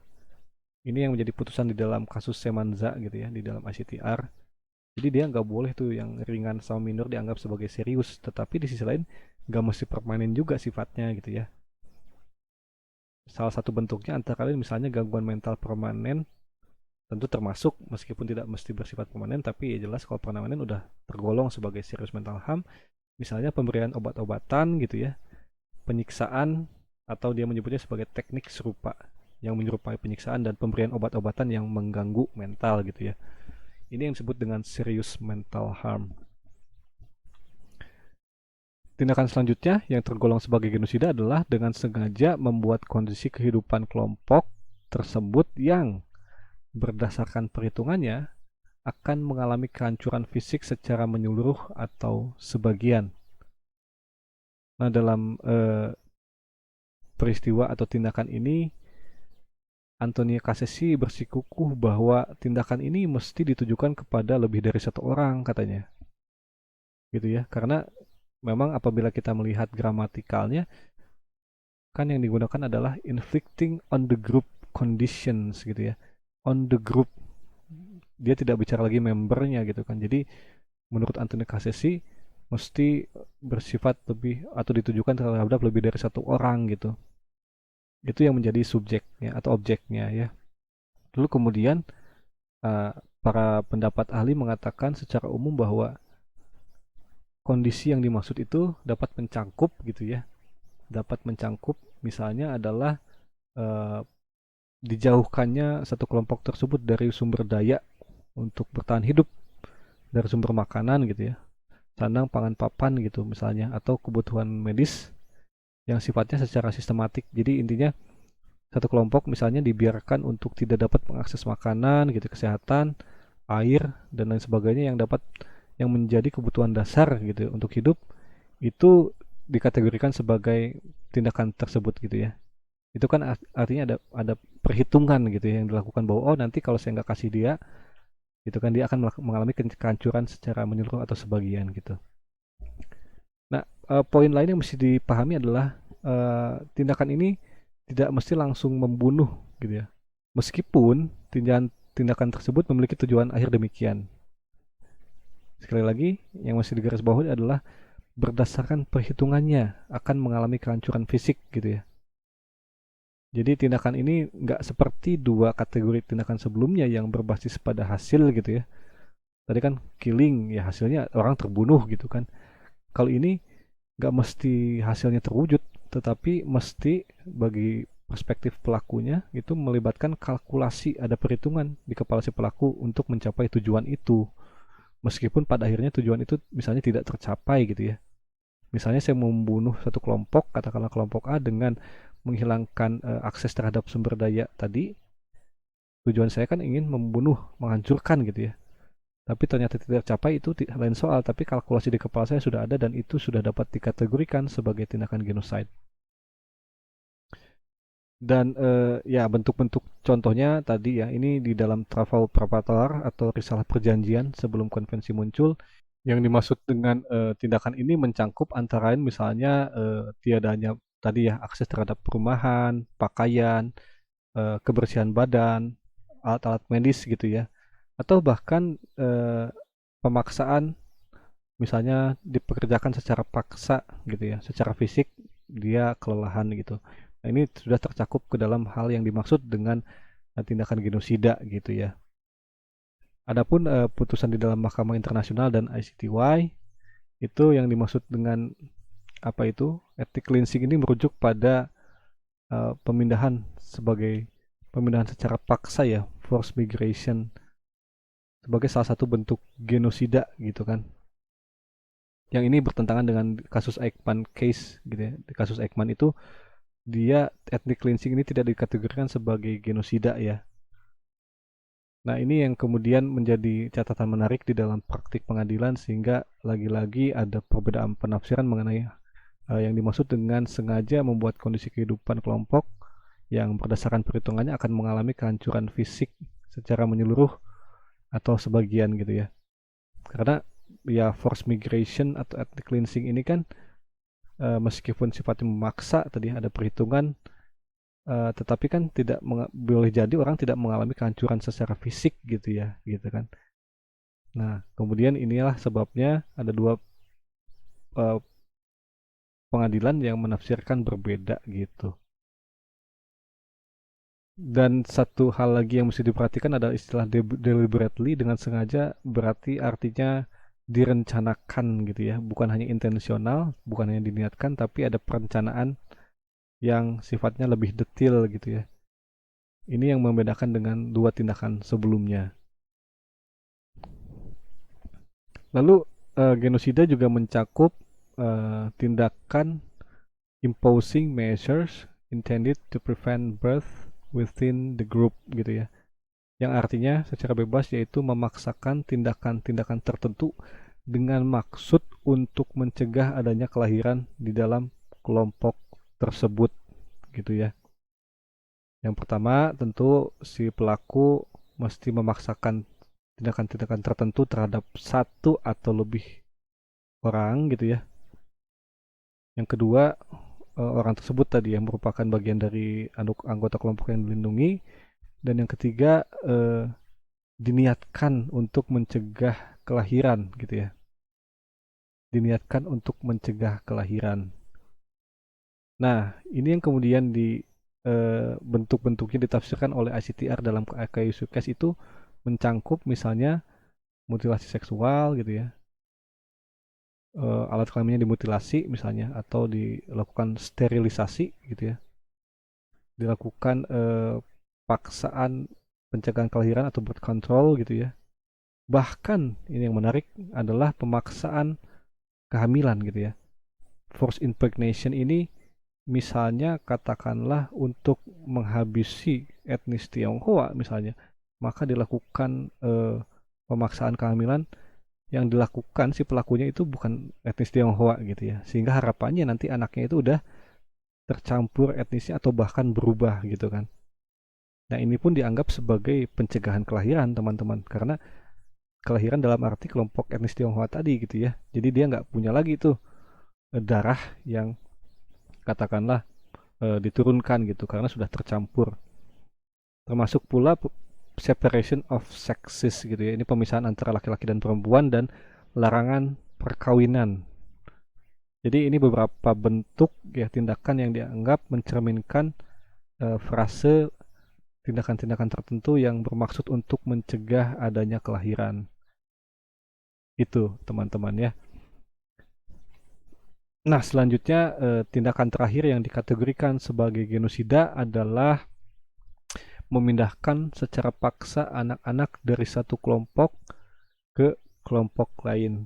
Ini yang menjadi putusan di dalam kasus Semanza gitu ya, di dalam ICTR. Jadi dia nggak boleh tuh yang ringan sama minor dianggap sebagai serius, tetapi di sisi lain nggak mesti permanen juga sifatnya gitu ya. Salah satu bentuknya antara lain misalnya gangguan mental permanen, tentu termasuk meskipun tidak mesti bersifat permanen, tapi ya jelas kalau permanen udah tergolong sebagai serius mental harm, misalnya pemberian obat-obatan gitu ya, penyiksaan, atau dia menyebutnya sebagai teknik serupa yang menyerupai penyiksaan dan pemberian obat-obatan yang mengganggu mental gitu ya. Ini yang disebut dengan serious mental harm. Tindakan selanjutnya yang tergolong sebagai genosida adalah dengan sengaja membuat kondisi kehidupan kelompok tersebut yang berdasarkan perhitungannya akan mengalami kehancuran fisik secara menyeluruh atau sebagian. Nah, dalam peristiwa atau tindakan ini, Antonia Cassesi bersikukuh bahwa tindakan ini mesti ditujukan kepada lebih dari satu orang katanya. Gitu ya, karena memang apabila kita melihat gramatikalnya, kan yang digunakan adalah inflicting on the group conditions gitu ya. On the group. Dia tidak bicara lagi membernya gitu kan. Jadi menurut Antonia Cassesi mesti bersifat lebih atau ditujukan terhadap lebih dari satu orang gitu. Itu yang menjadi subjeknya atau objeknya ya. Lalu kemudian para pendapat ahli mengatakan secara umum bahwa kondisi yang dimaksud itu dapat mencangkup gitu ya. Dapat mencangkup misalnya adalah dijauhkannya satu kelompok tersebut dari sumber daya untuk bertahan hidup, dari sumber makanan gitu ya, sandang, pangan, papan gitu misalnya, atau kebutuhan medis yang sifatnya secara sistematik. Jadi intinya satu kelompok misalnya dibiarkan untuk tidak dapat mengakses makanan gitu, kesehatan, air dan lain sebagainya yang menjadi kebutuhan dasar gitu untuk hidup, itu dikategorikan sebagai tindakan tersebut gitu ya. Itu kan artinya ada perhitungan gitu ya yang dilakukan bahwa oh nanti kalau saya nggak kasih dia, itu kan dia akan mengalami kehancuran secara menyeluruh atau sebagian gitu. Nah, poin lain yang mesti dipahami adalah tindakan ini tidak mesti langsung membunuh gitu ya. Meskipun tindakan tersebut memiliki tujuan akhir demikian. Sekali lagi, yang mesti digarisbawahi adalah berdasarkan perhitungannya akan mengalami kehancuran fisik gitu ya. Jadi tindakan ini nggak seperti dua kategori tindakan sebelumnya yang berbasis pada hasil gitu ya. Tadi kan killing ya hasilnya orang terbunuh gitu kan. Kalau ini nggak mesti hasilnya terwujud, tetapi mesti bagi perspektif pelakunya itu melibatkan kalkulasi, ada perhitungan di kepala si pelaku untuk mencapai tujuan itu. Meskipun pada akhirnya tujuan itu misalnya tidak tercapai gitu ya. Misalnya saya membunuh satu kelompok, katakanlah kelompok A dengan menghilangkan akses terhadap sumber daya tadi. Tujuan saya kan ingin membunuh, menghancurkan gitu ya. Tapi ternyata tidak tercapai, itu lain soal, tapi kalkulasi di kepala saya sudah ada dan itu sudah dapat dikategorikan sebagai tindakan genocide. Dan ya bentuk-bentuk contohnya tadi ya, ini di dalam Travaux Préparatoire atau risalah perjanjian sebelum konvensi muncul. Yang dimaksud dengan tindakan ini mencangkup antara lain misalnya tiadanya tadi ya akses terhadap perumahan, pakaian, kebersihan badan, alat-alat medis gitu ya, atau bahkan pemaksaan, misalnya dipekerjakan secara paksa gitu ya, secara fisik dia kelelahan gitu. Nah, ini sudah tercakup ke dalam hal yang dimaksud dengan tindakan genosida gitu ya. Adapun putusan di dalam Mahkamah Internasional dan ICTY itu yang dimaksud dengan apa itu ethnic cleansing ini merujuk pada pemindahan secara paksa ya, forced migration, sebagai salah satu bentuk genosida gitu kan. Yang ini bertentangan dengan kasus Eichmann case gitu ya. Di kasus Eichmann itu dia ethnic cleansing ini tidak dikategorikan sebagai genosida ya. Nah, ini yang kemudian menjadi catatan menarik di dalam praktik pengadilan sehingga lagi-lagi ada perbedaan penafsiran mengenai yang dimaksud dengan sengaja membuat kondisi kehidupan kelompok yang berdasarkan perhitungannya akan mengalami kehancuran fisik secara menyeluruh atau sebagian gitu ya. Karena ya forced migration atau ethnic cleansing ini kan meskipun sifatnya memaksa, tadi ada perhitungan, tetapi kan tidak boleh jadi orang tidak mengalami kehancuran secara fisik gitu ya, gitu kan. Nah, kemudian inilah sebabnya ada dua pengadilan yang menafsirkan berbeda gitu. Dan satu hal lagi yang mesti diperhatikan adalah istilah deliberately, dengan sengaja, berarti artinya direncanakan gitu ya, bukan hanya intensional, bukan hanya diniatkan, tapi ada perencanaan yang sifatnya lebih detail gitu ya. Ini yang membedakan dengan dua tindakan sebelumnya. Lalu genosida juga mencakup tindakan imposing measures intended to prevent birth within the group gitu ya. Yang artinya secara bebas yaitu memaksakan tindakan-tindakan tertentu dengan maksud untuk mencegah adanya kelahiran di dalam kelompok tersebut gitu ya. Yang pertama tentu si pelaku mesti memaksakan tindakan-tindakan tertentu terhadap satu atau lebih orang gitu ya. Yang kedua, orang tersebut tadi yang merupakan bagian dari anggota kelompok yang dilindungi. Dan yang ketiga, diniatkan untuk mencegah kelahiran gitu ya. Diniatkan untuk mencegah kelahiran. Nah, ini yang kemudian di bentuk-bentuknya ditafsirkan oleh ICTR dalam KUS itu mencangkup misalnya mutilasi seksual gitu ya, alat kelaminnya dimutilasi misalnya, atau dilakukan sterilisasi gitu ya, dilakukan paksaan pencegahan kelahiran atau birth control gitu ya. Bahkan ini yang menarik adalah pemaksaan kehamilan gitu ya. Forced impregnation ini misalnya katakanlah untuk menghabisi etnis Tionghoa misalnya, maka dilakukan pemaksaan kehamilan yang dilakukan si pelakunya itu bukan etnis Tionghoa gitu ya, sehingga harapannya nanti anaknya itu udah tercampur etnisnya atau bahkan berubah gitu kan. Nah, ini pun dianggap sebagai pencegahan kelahiran teman-teman, karena kelahiran dalam arti kelompok etnis Tionghoa tadi gitu ya. Jadi dia nggak punya lagi tuh darah yang katakanlah diturunkan gitu karena sudah tercampur. Termasuk pula separation of sexes gitu ya. Ini pemisahan antara laki-laki dan perempuan dan larangan perkawinan. Jadi ini beberapa bentuk ya tindakan yang dianggap mencerminkan frase tindakan-tindakan tertentu yang bermaksud untuk mencegah adanya kelahiran. Itu teman-teman ya. Nah, selanjutnya tindakan terakhir yang dikategorikan sebagai genosida adalah memindahkan secara paksa anak-anak dari satu kelompok ke kelompok lain.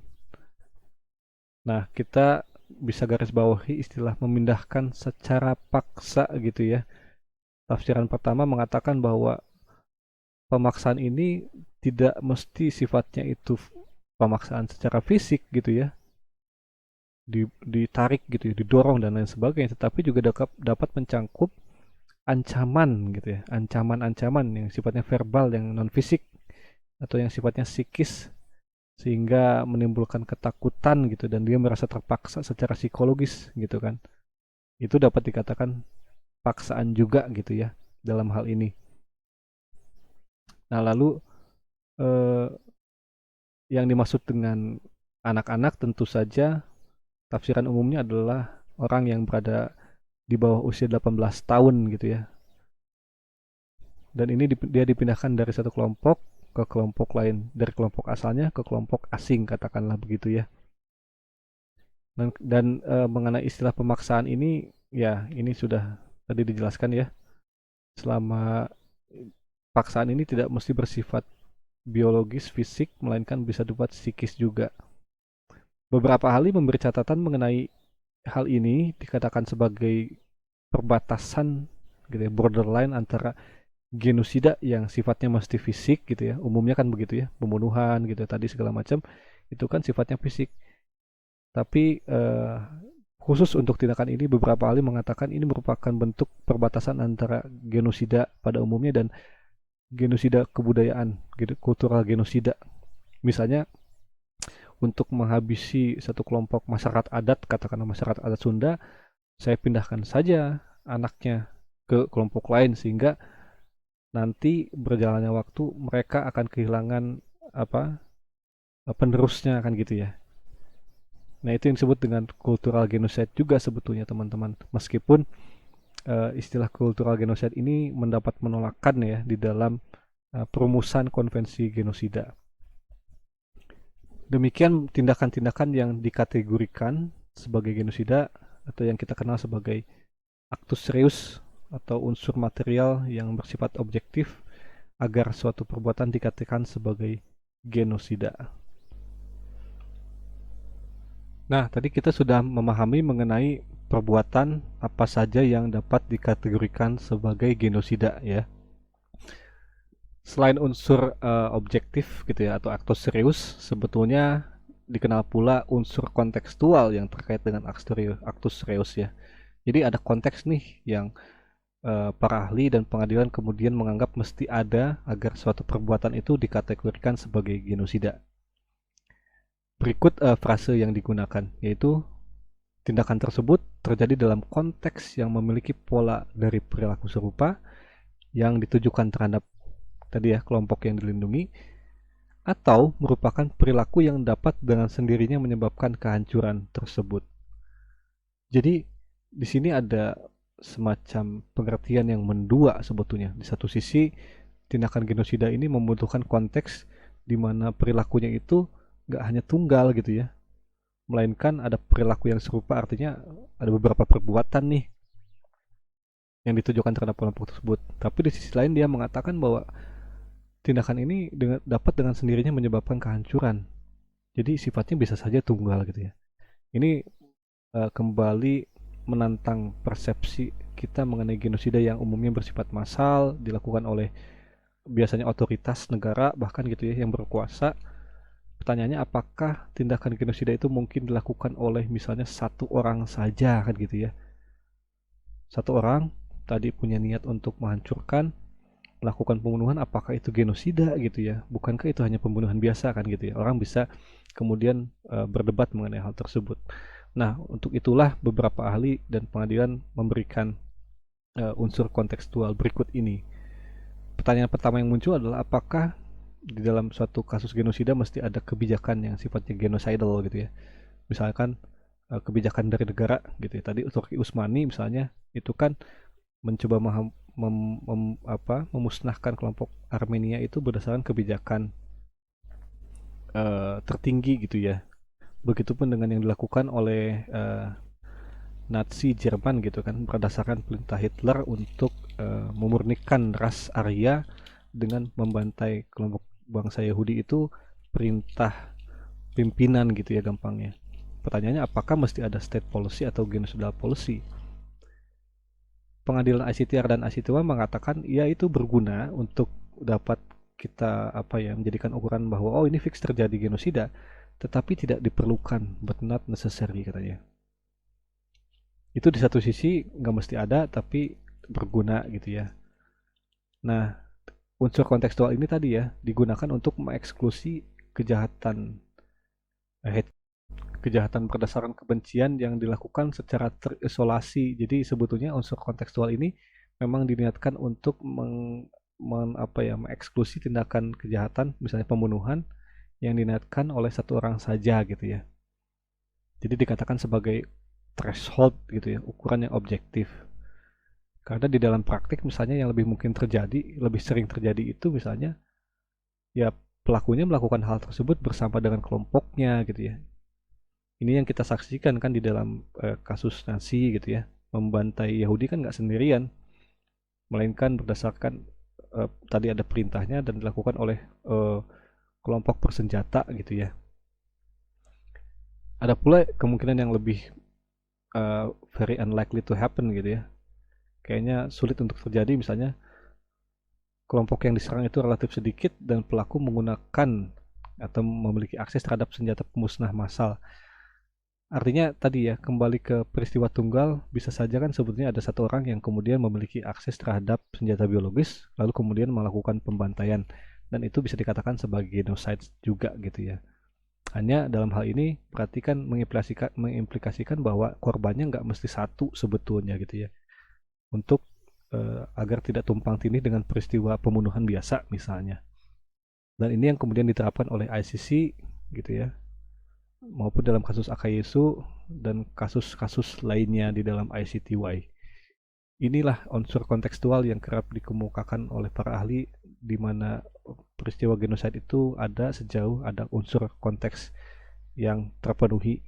Nah, kita bisa garis bawahi istilah memindahkan secara paksa gitu ya. Tafsiran pertama mengatakan bahwa pemaksaan ini tidak mesti sifatnya itu pemaksaan secara fisik gitu ya, ditarik gitu ya, didorong dan lain sebagainya, tetapi juga dapat mencangkup ancaman gitu ya, ancaman-ancaman yang sifatnya verbal, yang non fisik atau yang sifatnya psikis, sehingga menimbulkan ketakutan gitu dan dia merasa terpaksa secara psikologis gitu kan. Itu dapat dikatakan paksaan juga gitu ya dalam hal ini. Nah, lalu eh, yang dimaksud dengan anak-anak tentu saja tafsiran umumnya adalah orang yang berada di bawah usia 18 tahun gitu ya. Dan ini dia dipindahkan dari satu kelompok ke kelompok lain, dari kelompok asalnya ke kelompok asing katakanlah begitu ya. Dan mengenai istilah pemaksaan ini ya ini sudah tadi dijelaskan ya. Selama paksaan ini tidak mesti bersifat biologis fisik melainkan bisa bersifat psikis juga. Beberapa ahli memberi catatan mengenai hal ini dikatakan sebagai perbatasan gitu ya, borderline antara genosida yang sifatnya mesti fisik gitu ya, umumnya kan begitu ya, pembunuhan gitu tadi segala macam itu kan sifatnya fisik. Tapi khusus untuk tindakan ini beberapa ahli mengatakan ini merupakan bentuk perbatasan antara genosida pada umumnya dan genosida kebudayaan, kultural genosida. Misalnya untuk menghabisi satu kelompok masyarakat adat, katakanlah masyarakat adat Sunda, saya pindahkan saja anaknya ke kelompok lain sehingga nanti berjalannya waktu mereka akan kehilangan apa penerusnya kan gitu ya. Nah, itu yang disebut dengan cultural genocide juga sebetulnya teman-teman. Meskipun istilah cultural genocide ini mendapat penolakan ya di dalam perumusan konvensi genosida. Demikian tindakan-tindakan yang dikategorikan sebagai genosida atau yang kita kenal sebagai actus reus atau unsur material yang bersifat objektif agar suatu perbuatan dikatakan sebagai genosida. Nah, tadi kita sudah memahami mengenai perbuatan apa saja yang dapat dikategorikan sebagai genosida ya. Selain unsur objektif gitu ya atau actus reus, sebetulnya dikenal pula unsur kontekstual yang terkait dengan actus reus ya. Jadi ada konteks nih yang para ahli dan pengadilan kemudian menganggap mesti ada agar suatu perbuatan itu dikategorikan sebagai genosida. Berikut frase yang digunakan, yaitu tindakan tersebut terjadi dalam konteks yang memiliki pola dari perilaku serupa yang ditujukan terhadap tadi ya kelompok yang dilindungi atau merupakan perilaku yang dapat dengan sendirinya menyebabkan kehancuran tersebut. Jadi di sini ada semacam pengertian yang mendua sebetulnya. Di satu sisi tindakan genosida ini membutuhkan konteks di mana perilakunya itu nggak hanya tunggal gitu ya, melainkan ada perilaku yang serupa, artinya ada beberapa perbuatan nih yang ditujukan terhadap kelompok tersebut. Tapi di sisi lain dia mengatakan bahwa tindakan ini dapat dengan sendirinya menyebabkan kehancuran. Jadi sifatnya bisa saja tunggal gitu ya. Ini kembali menantang persepsi kita mengenai genosida yang umumnya bersifat massal, dilakukan oleh biasanya otoritas negara bahkan gitu ya yang berkuasa. Pertanyaannya apakah tindakan genosida itu mungkin dilakukan oleh misalnya satu orang saja kan gitu ya. Satu orang tadi punya niat untuk menghancurkan, melakukan pembunuhan, apakah itu genosida gitu ya? Bukankah itu hanya pembunuhan biasa kan gitu ya? Orang bisa kemudian berdebat mengenai hal tersebut. Nah, untuk itulah beberapa ahli dan pengadilan memberikan unsur kontekstual berikut ini. Pertanyaan pertama yang muncul adalah apakah di dalam suatu kasus genosida mesti ada kebijakan yang sifatnya genocidal gitu ya. Misalkan kebijakan dari negara gitu ya. Tadi Turki Utsmani misalnya itu kan mencoba memusnahkan kelompok Armenia itu berdasarkan kebijakan tertinggi gitu ya. Begitupun dengan yang dilakukan oleh Nazi Jerman gitu kan berdasarkan perintah Hitler untuk memurnikan ras Arya dengan membantai kelompok bangsa Yahudi itu perintah pimpinan gitu ya gampangnya. Pertanyaannya apakah mesti ada state policy atau genocidal policy? Pengadilan ICTR dan ICTY mengatakan ya itu berguna untuk dapat kita menjadikan ukuran bahwa oh ini fix terjadi genosida, tetapi tidak diperlukan, but not necessary katanya. Itu di satu sisi nggak mesti ada tapi berguna gitu ya. Nah, unsur kontekstual ini tadi ya digunakan untuk mengeksklusi kejahatan kejahatan berdasarkan kebencian yang dilakukan secara terisolasi. Jadi sebetulnya unsur kontekstual ini memang diniatkan untuk mengeksklusi tindakan kejahatan, misalnya pembunuhan yang diniatkan oleh satu orang saja gitu ya. Jadi dikatakan sebagai threshold gitu ya, ukuran yang objektif. Karena di dalam praktik misalnya yang lebih mungkin terjadi, lebih sering terjadi itu misalnya ya pelakunya melakukan hal tersebut bersama dengan kelompoknya gitu ya. Ini yang kita saksikan kan di dalam kasus Nazi gitu ya, membantai Yahudi kan nggak sendirian, melainkan berdasarkan tadi ada perintahnya dan dilakukan oleh kelompok bersenjata gitu ya. Ada pula kemungkinan yang lebih very unlikely to happen gitu ya. Kayaknya sulit untuk terjadi, misalnya kelompok yang diserang itu relatif sedikit dan pelaku menggunakan atau memiliki akses terhadap senjata pemusnah massal. Artinya tadi ya, kembali ke peristiwa tunggal, bisa saja kan sebetulnya ada satu orang yang kemudian memiliki akses terhadap senjata biologis, lalu kemudian melakukan pembantaian, dan itu bisa dikatakan sebagai genocide juga gitu ya. Hanya dalam hal ini berarti kan mengimplikasikan bahwa korbannya nggak mesti satu sebetulnya gitu ya. Untuk agar tidak tumpang tindih dengan peristiwa pembunuhan biasa misalnya. Dan ini yang kemudian diterapkan oleh ICC gitu ya, maupun dalam kasus Akayesu dan kasus-kasus lainnya di dalam ICTY. Inilah unsur kontekstual yang kerap dikemukakan oleh para ahli, di mana peristiwa genosida itu ada sejauh ada unsur konteks yang terpenuhi.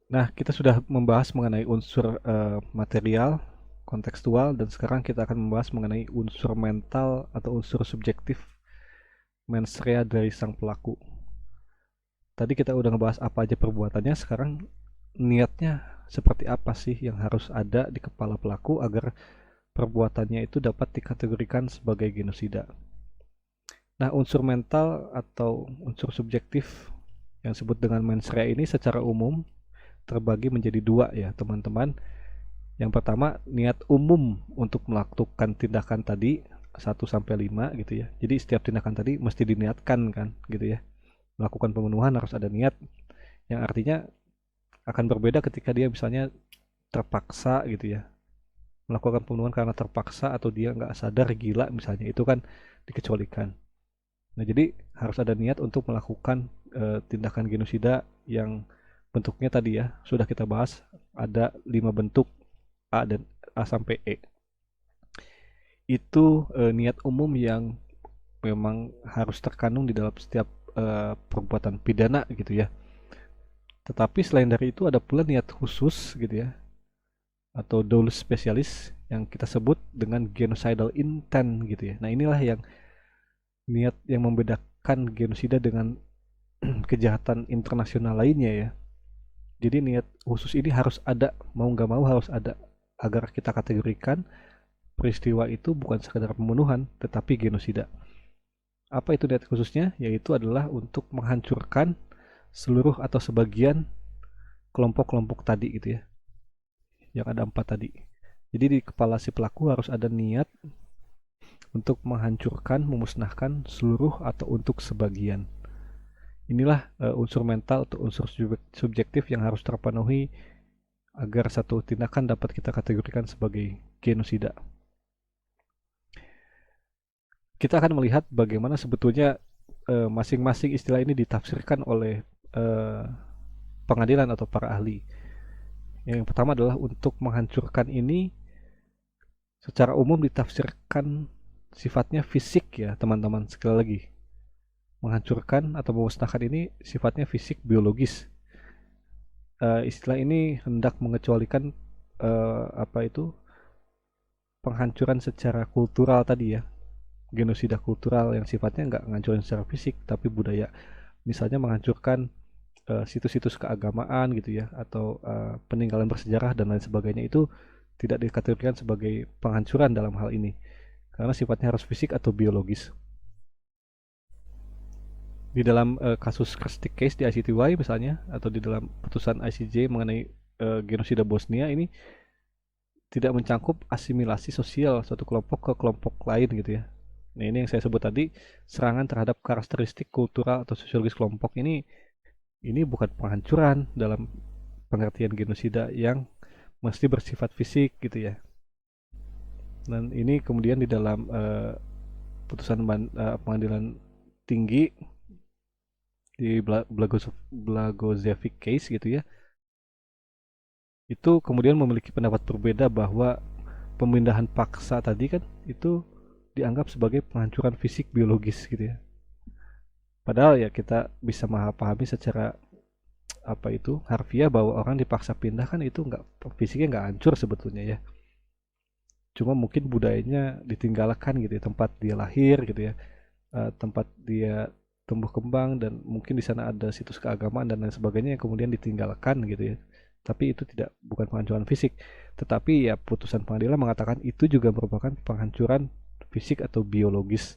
Nah, kita sudah membahas mengenai unsur material, kontekstual, dan sekarang kita akan membahas mengenai unsur mental atau unsur subjektif mens rea dari sang pelaku. Tadi kita udah ngebahas apa aja perbuatannya, sekarang niatnya seperti apa sih yang harus ada di kepala pelaku agar perbuatannya itu dapat dikategorikan sebagai genosida. Nah, unsur mental atau unsur subjektif yang disebut dengan mens rea ini secara umum terbagi menjadi dua ya teman-teman. Yang pertama, niat umum untuk melakukan tindakan tadi 1-5 gitu ya. Jadi setiap tindakan tadi mesti diniatkan kan gitu ya. Melakukan pembunuhan harus ada niat, yang artinya akan berbeda ketika dia misalnya terpaksa gitu ya. Melakukan pembunuhan karena terpaksa atau dia nggak sadar gila misalnya, itu kan dikecualikan. Nah, jadi harus ada niat untuk melakukan tindakan genosida yang bentuknya tadi ya sudah kita bahas, ada 5 bentuk A dan A sampai E. Itu niat umum yang memang harus terkandung di dalam setiap perbuatan pidana gitu ya. Tetapi selain dari itu ada pula niat khusus gitu ya, atau dolus spesialis yang kita sebut dengan genocidal intent gitu ya. Nah, inilah yang niat yang membedakan genosida dengan kejahatan internasional lainnya ya. Jadi niat khusus ini harus ada, mau nggak mau harus ada, agar kita kategorikan peristiwa itu bukan sekedar pembunuhan, tetapi genosida. Apa itu niat khususnya? Yaitu adalah untuk menghancurkan seluruh atau sebagian kelompok-kelompok tadi gitu ya, yang ada 4 tadi. Jadi di kepala si pelaku harus ada niat untuk menghancurkan, memusnahkan seluruh atau untuk sebagian. Inilah unsur mental atau unsur subjektif yang harus terpenuhi agar satu tindakan dapat kita kategorikan sebagai genosida. Kita akan melihat bagaimana sebetulnya masing-masing istilah ini ditafsirkan oleh pengadilan atau para ahli. Yang pertama adalah untuk menghancurkan ini secara umum ditafsirkan sifatnya fisik ya teman-teman. Sekali lagi, menghancurkan atau memusnahkan ini sifatnya fisik biologis. Istilah ini hendak mengecualikan penghancuran secara kultural tadi ya, genosida kultural yang sifatnya nggak ngancurin secara fisik tapi budaya. Misalnya menghancurkan situs-situs keagamaan gitu ya, atau peninggalan bersejarah dan lain sebagainya, itu tidak dikategorikan sebagai penghancuran dalam hal ini karena sifatnya harus fisik atau biologis. Di dalam kasus Krstic case di ICTY misalnya, atau di dalam putusan ICJ mengenai genosida Bosnia ini, tidak mencangkup asimilasi sosial suatu kelompok ke kelompok lain gitu ya. Nah, ini yang saya sebut tadi, serangan terhadap karakteristik kultural atau sosiologis kelompok ini bukan penghancuran dalam pengertian genosida yang mesti bersifat fisik gitu ya. Dan ini kemudian di dalam putusan pengadilan tinggi di Blagojevic case gitu ya, itu kemudian memiliki pendapat berbeda bahwa pemindahan paksa tadi kan itu dianggap sebagai penghancuran fisik biologis gitu ya. Padahal ya kita bisa pahami secara harfiah bahwa orang dipaksa pindah kan itu nggak, fisiknya nggak hancur sebetulnya ya. Cuma mungkin budayanya ditinggalkan gitu ya, tempat dia lahir gitu ya, tempat dia tumbuh kembang, dan mungkin di sana ada situs keagamaan dan lain sebagainya yang kemudian ditinggalkan gitu ya. Tapi itu bukan penghancuran fisik, tetapi ya putusan pengadilan mengatakan itu juga merupakan penghancuran fisik atau biologis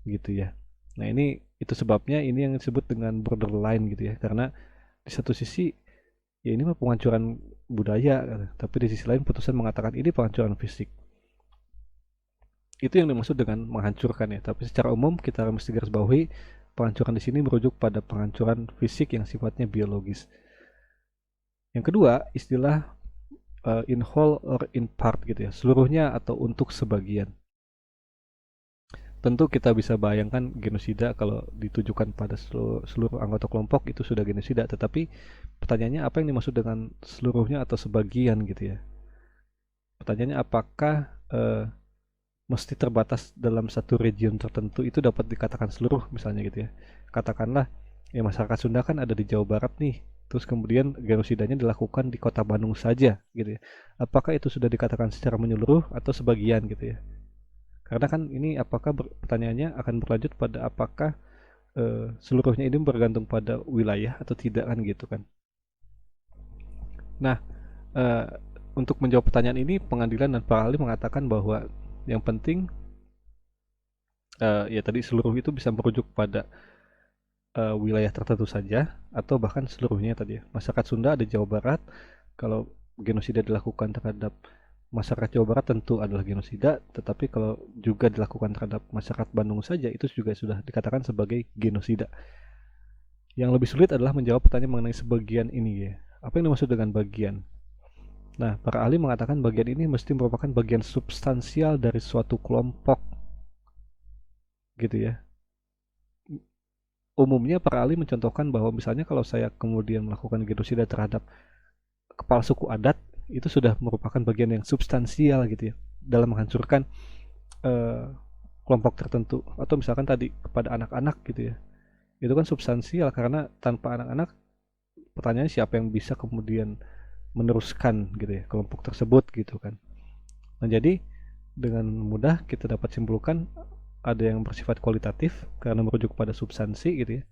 gitu ya. Nah, itu sebabnya ini yang disebut dengan borderline gitu ya, karena di satu sisi ya ini mah penghancuran budaya, tapi di sisi lain putusan mengatakan ini penghancuran fisik. Itu yang dimaksud dengan menghancurkan ya. Tapi secara umum kita mesti garis bawahi penghancuran di sini merujuk pada penghancuran fisik yang sifatnya biologis. Yang kedua, istilah in whole or in part gitu ya, seluruhnya atau untuk sebagian. Tentu kita bisa bayangkan genosida kalau ditujukan pada seluruh anggota kelompok itu sudah genosida, tetapi pertanyaannya apa yang dimaksud dengan seluruhnya atau sebagian gitu ya. Pertanyaannya apakah mesti terbatas dalam satu region tertentu itu dapat dikatakan seluruh misalnya gitu ya. Katakanlah ya masyarakat Sunda kan ada di Jawa Barat nih, terus kemudian genosidanya dilakukan di kota Bandung saja gitu ya. Apakah itu sudah dikatakan secara menyeluruh atau sebagian gitu ya. Karena kan ini apakah pertanyaannya akan berlanjut pada apakah seluruhnya ini bergantung pada wilayah atau tidak kan gitu kan. Nah, untuk menjawab pertanyaan ini pengadilan dan para ahli mengatakan bahwa yang penting ya tadi seluruh itu bisa merujuk pada wilayah tertentu saja atau bahkan seluruhnya tadi ya. Masyarakat Sunda ada Jawa Barat, kalau genosida dilakukan terhadap masyarakat Jawa Barat tentu adalah genosida, tetapi kalau juga dilakukan terhadap masyarakat Bandung saja itu juga sudah dikatakan sebagai genosida. Yang lebih sulit adalah menjawab pertanyaan mengenai sebagian ini ya. Apa yang dimaksud dengan bagian? Nah, para ahli mengatakan bagian ini mesti merupakan bagian substansial dari suatu kelompok gitu ya. Umumnya para ahli mencontohkan bahwa misalnya kalau saya kemudian melakukan genosida terhadap kepala suku adat, itu sudah merupakan bagian yang substansial gitu ya dalam menghancurkan kelompok tertentu. Atau misalkan tadi kepada anak-anak gitu ya, itu kan substansial karena tanpa anak-anak pertanyaan siapa yang bisa kemudian meneruskan gitu ya kelompok tersebut gitu kan. Nah jadi dengan mudah kita dapat simpulkan ada yang bersifat kualitatif karena merujuk pada substansi gitu ya,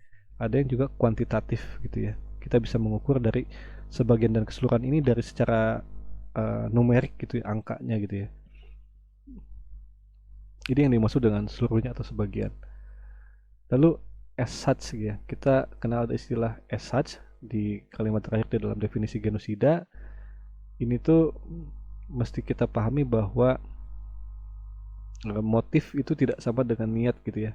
ada yang juga kuantitatif gitu ya. Kita bisa mengukur dari sebagian dan keseluruhan ini dari secara numerik gitu ya, angkanya gitu ya. Ini yang dimaksud dengan seluruhnya atau sebagian. Lalu as such ya, kita kenal ada istilah as such di kalimat terakhir di dalam definisi genosida. Ini tuh mesti kita pahami bahwa motif itu tidak sama dengan niat gitu ya.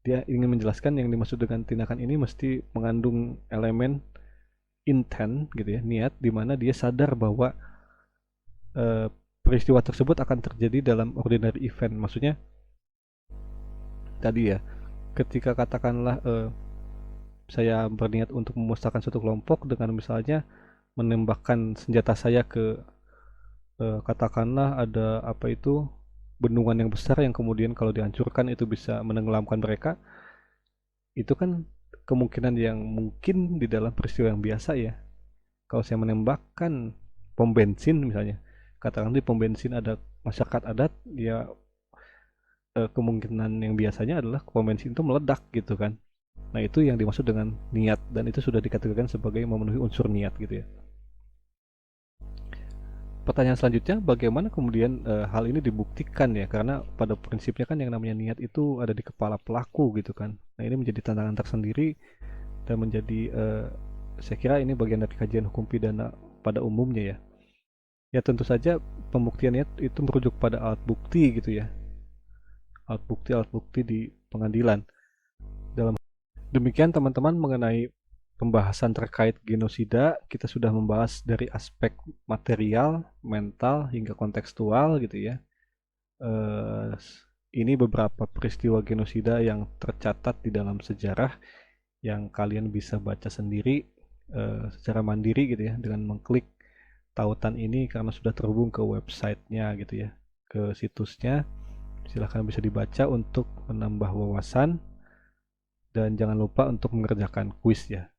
Dia ingin menjelaskan yang dimaksud dengan tindakan ini mesti mengandung elemen intent gitu ya, niat, di mana dia sadar bahwa peristiwa tersebut akan terjadi dalam ordinary event. Maksudnya tadi ya, ketika katakanlah saya berniat untuk memusnahkan suatu kelompok dengan misalnya menembakkan senjata saya ke katakanlah ada apa itu bendungan yang besar yang kemudian kalau dihancurkan itu bisa menenggelamkan mereka, itu kan kemungkinan yang mungkin di dalam peristiwa yang biasa ya. Kalau saya menembakkan pom bensin misalnya, katakan di pom bensin ada masyarakat adat, ya kemungkinan yang biasanya adalah pom bensin itu meledak gitu kan. Nah itu yang dimaksud dengan niat, dan itu sudah dikategorikan sebagai memenuhi unsur niat gitu ya. Pertanyaan selanjutnya, bagaimana kemudian hal ini dibuktikan ya? Karena pada prinsipnya kan yang namanya niat itu ada di kepala pelaku gitu kan. Nah ini menjadi tantangan tersendiri dan menjadi saya kira ini bagian dari kajian hukum pidana pada umumnya ya. Ya tentu saja pembuktian niat itu merujuk pada alat bukti gitu ya. Alat bukti di pengadilan. Dalam demikian teman-teman mengenai pembahasan terkait genosida, kita sudah membahas dari aspek material, mental, hingga kontekstual gitu ya. Ini beberapa peristiwa genosida yang tercatat di dalam sejarah yang kalian bisa baca sendiri secara mandiri gitu ya, dengan mengklik tautan ini karena sudah terhubung ke websitenya gitu ya, ke situsnya. Silahkan bisa dibaca untuk menambah wawasan, dan jangan lupa untuk mengerjakan kuis ya.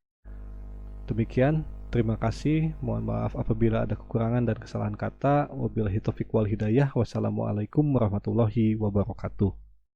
Demikian, terima kasih. Mohon maaf apabila ada kekurangan dan kesalahan kata. Wabillahi taufiq wal hidayah. Wassalamualaikum warahmatullahi wabarakatuh.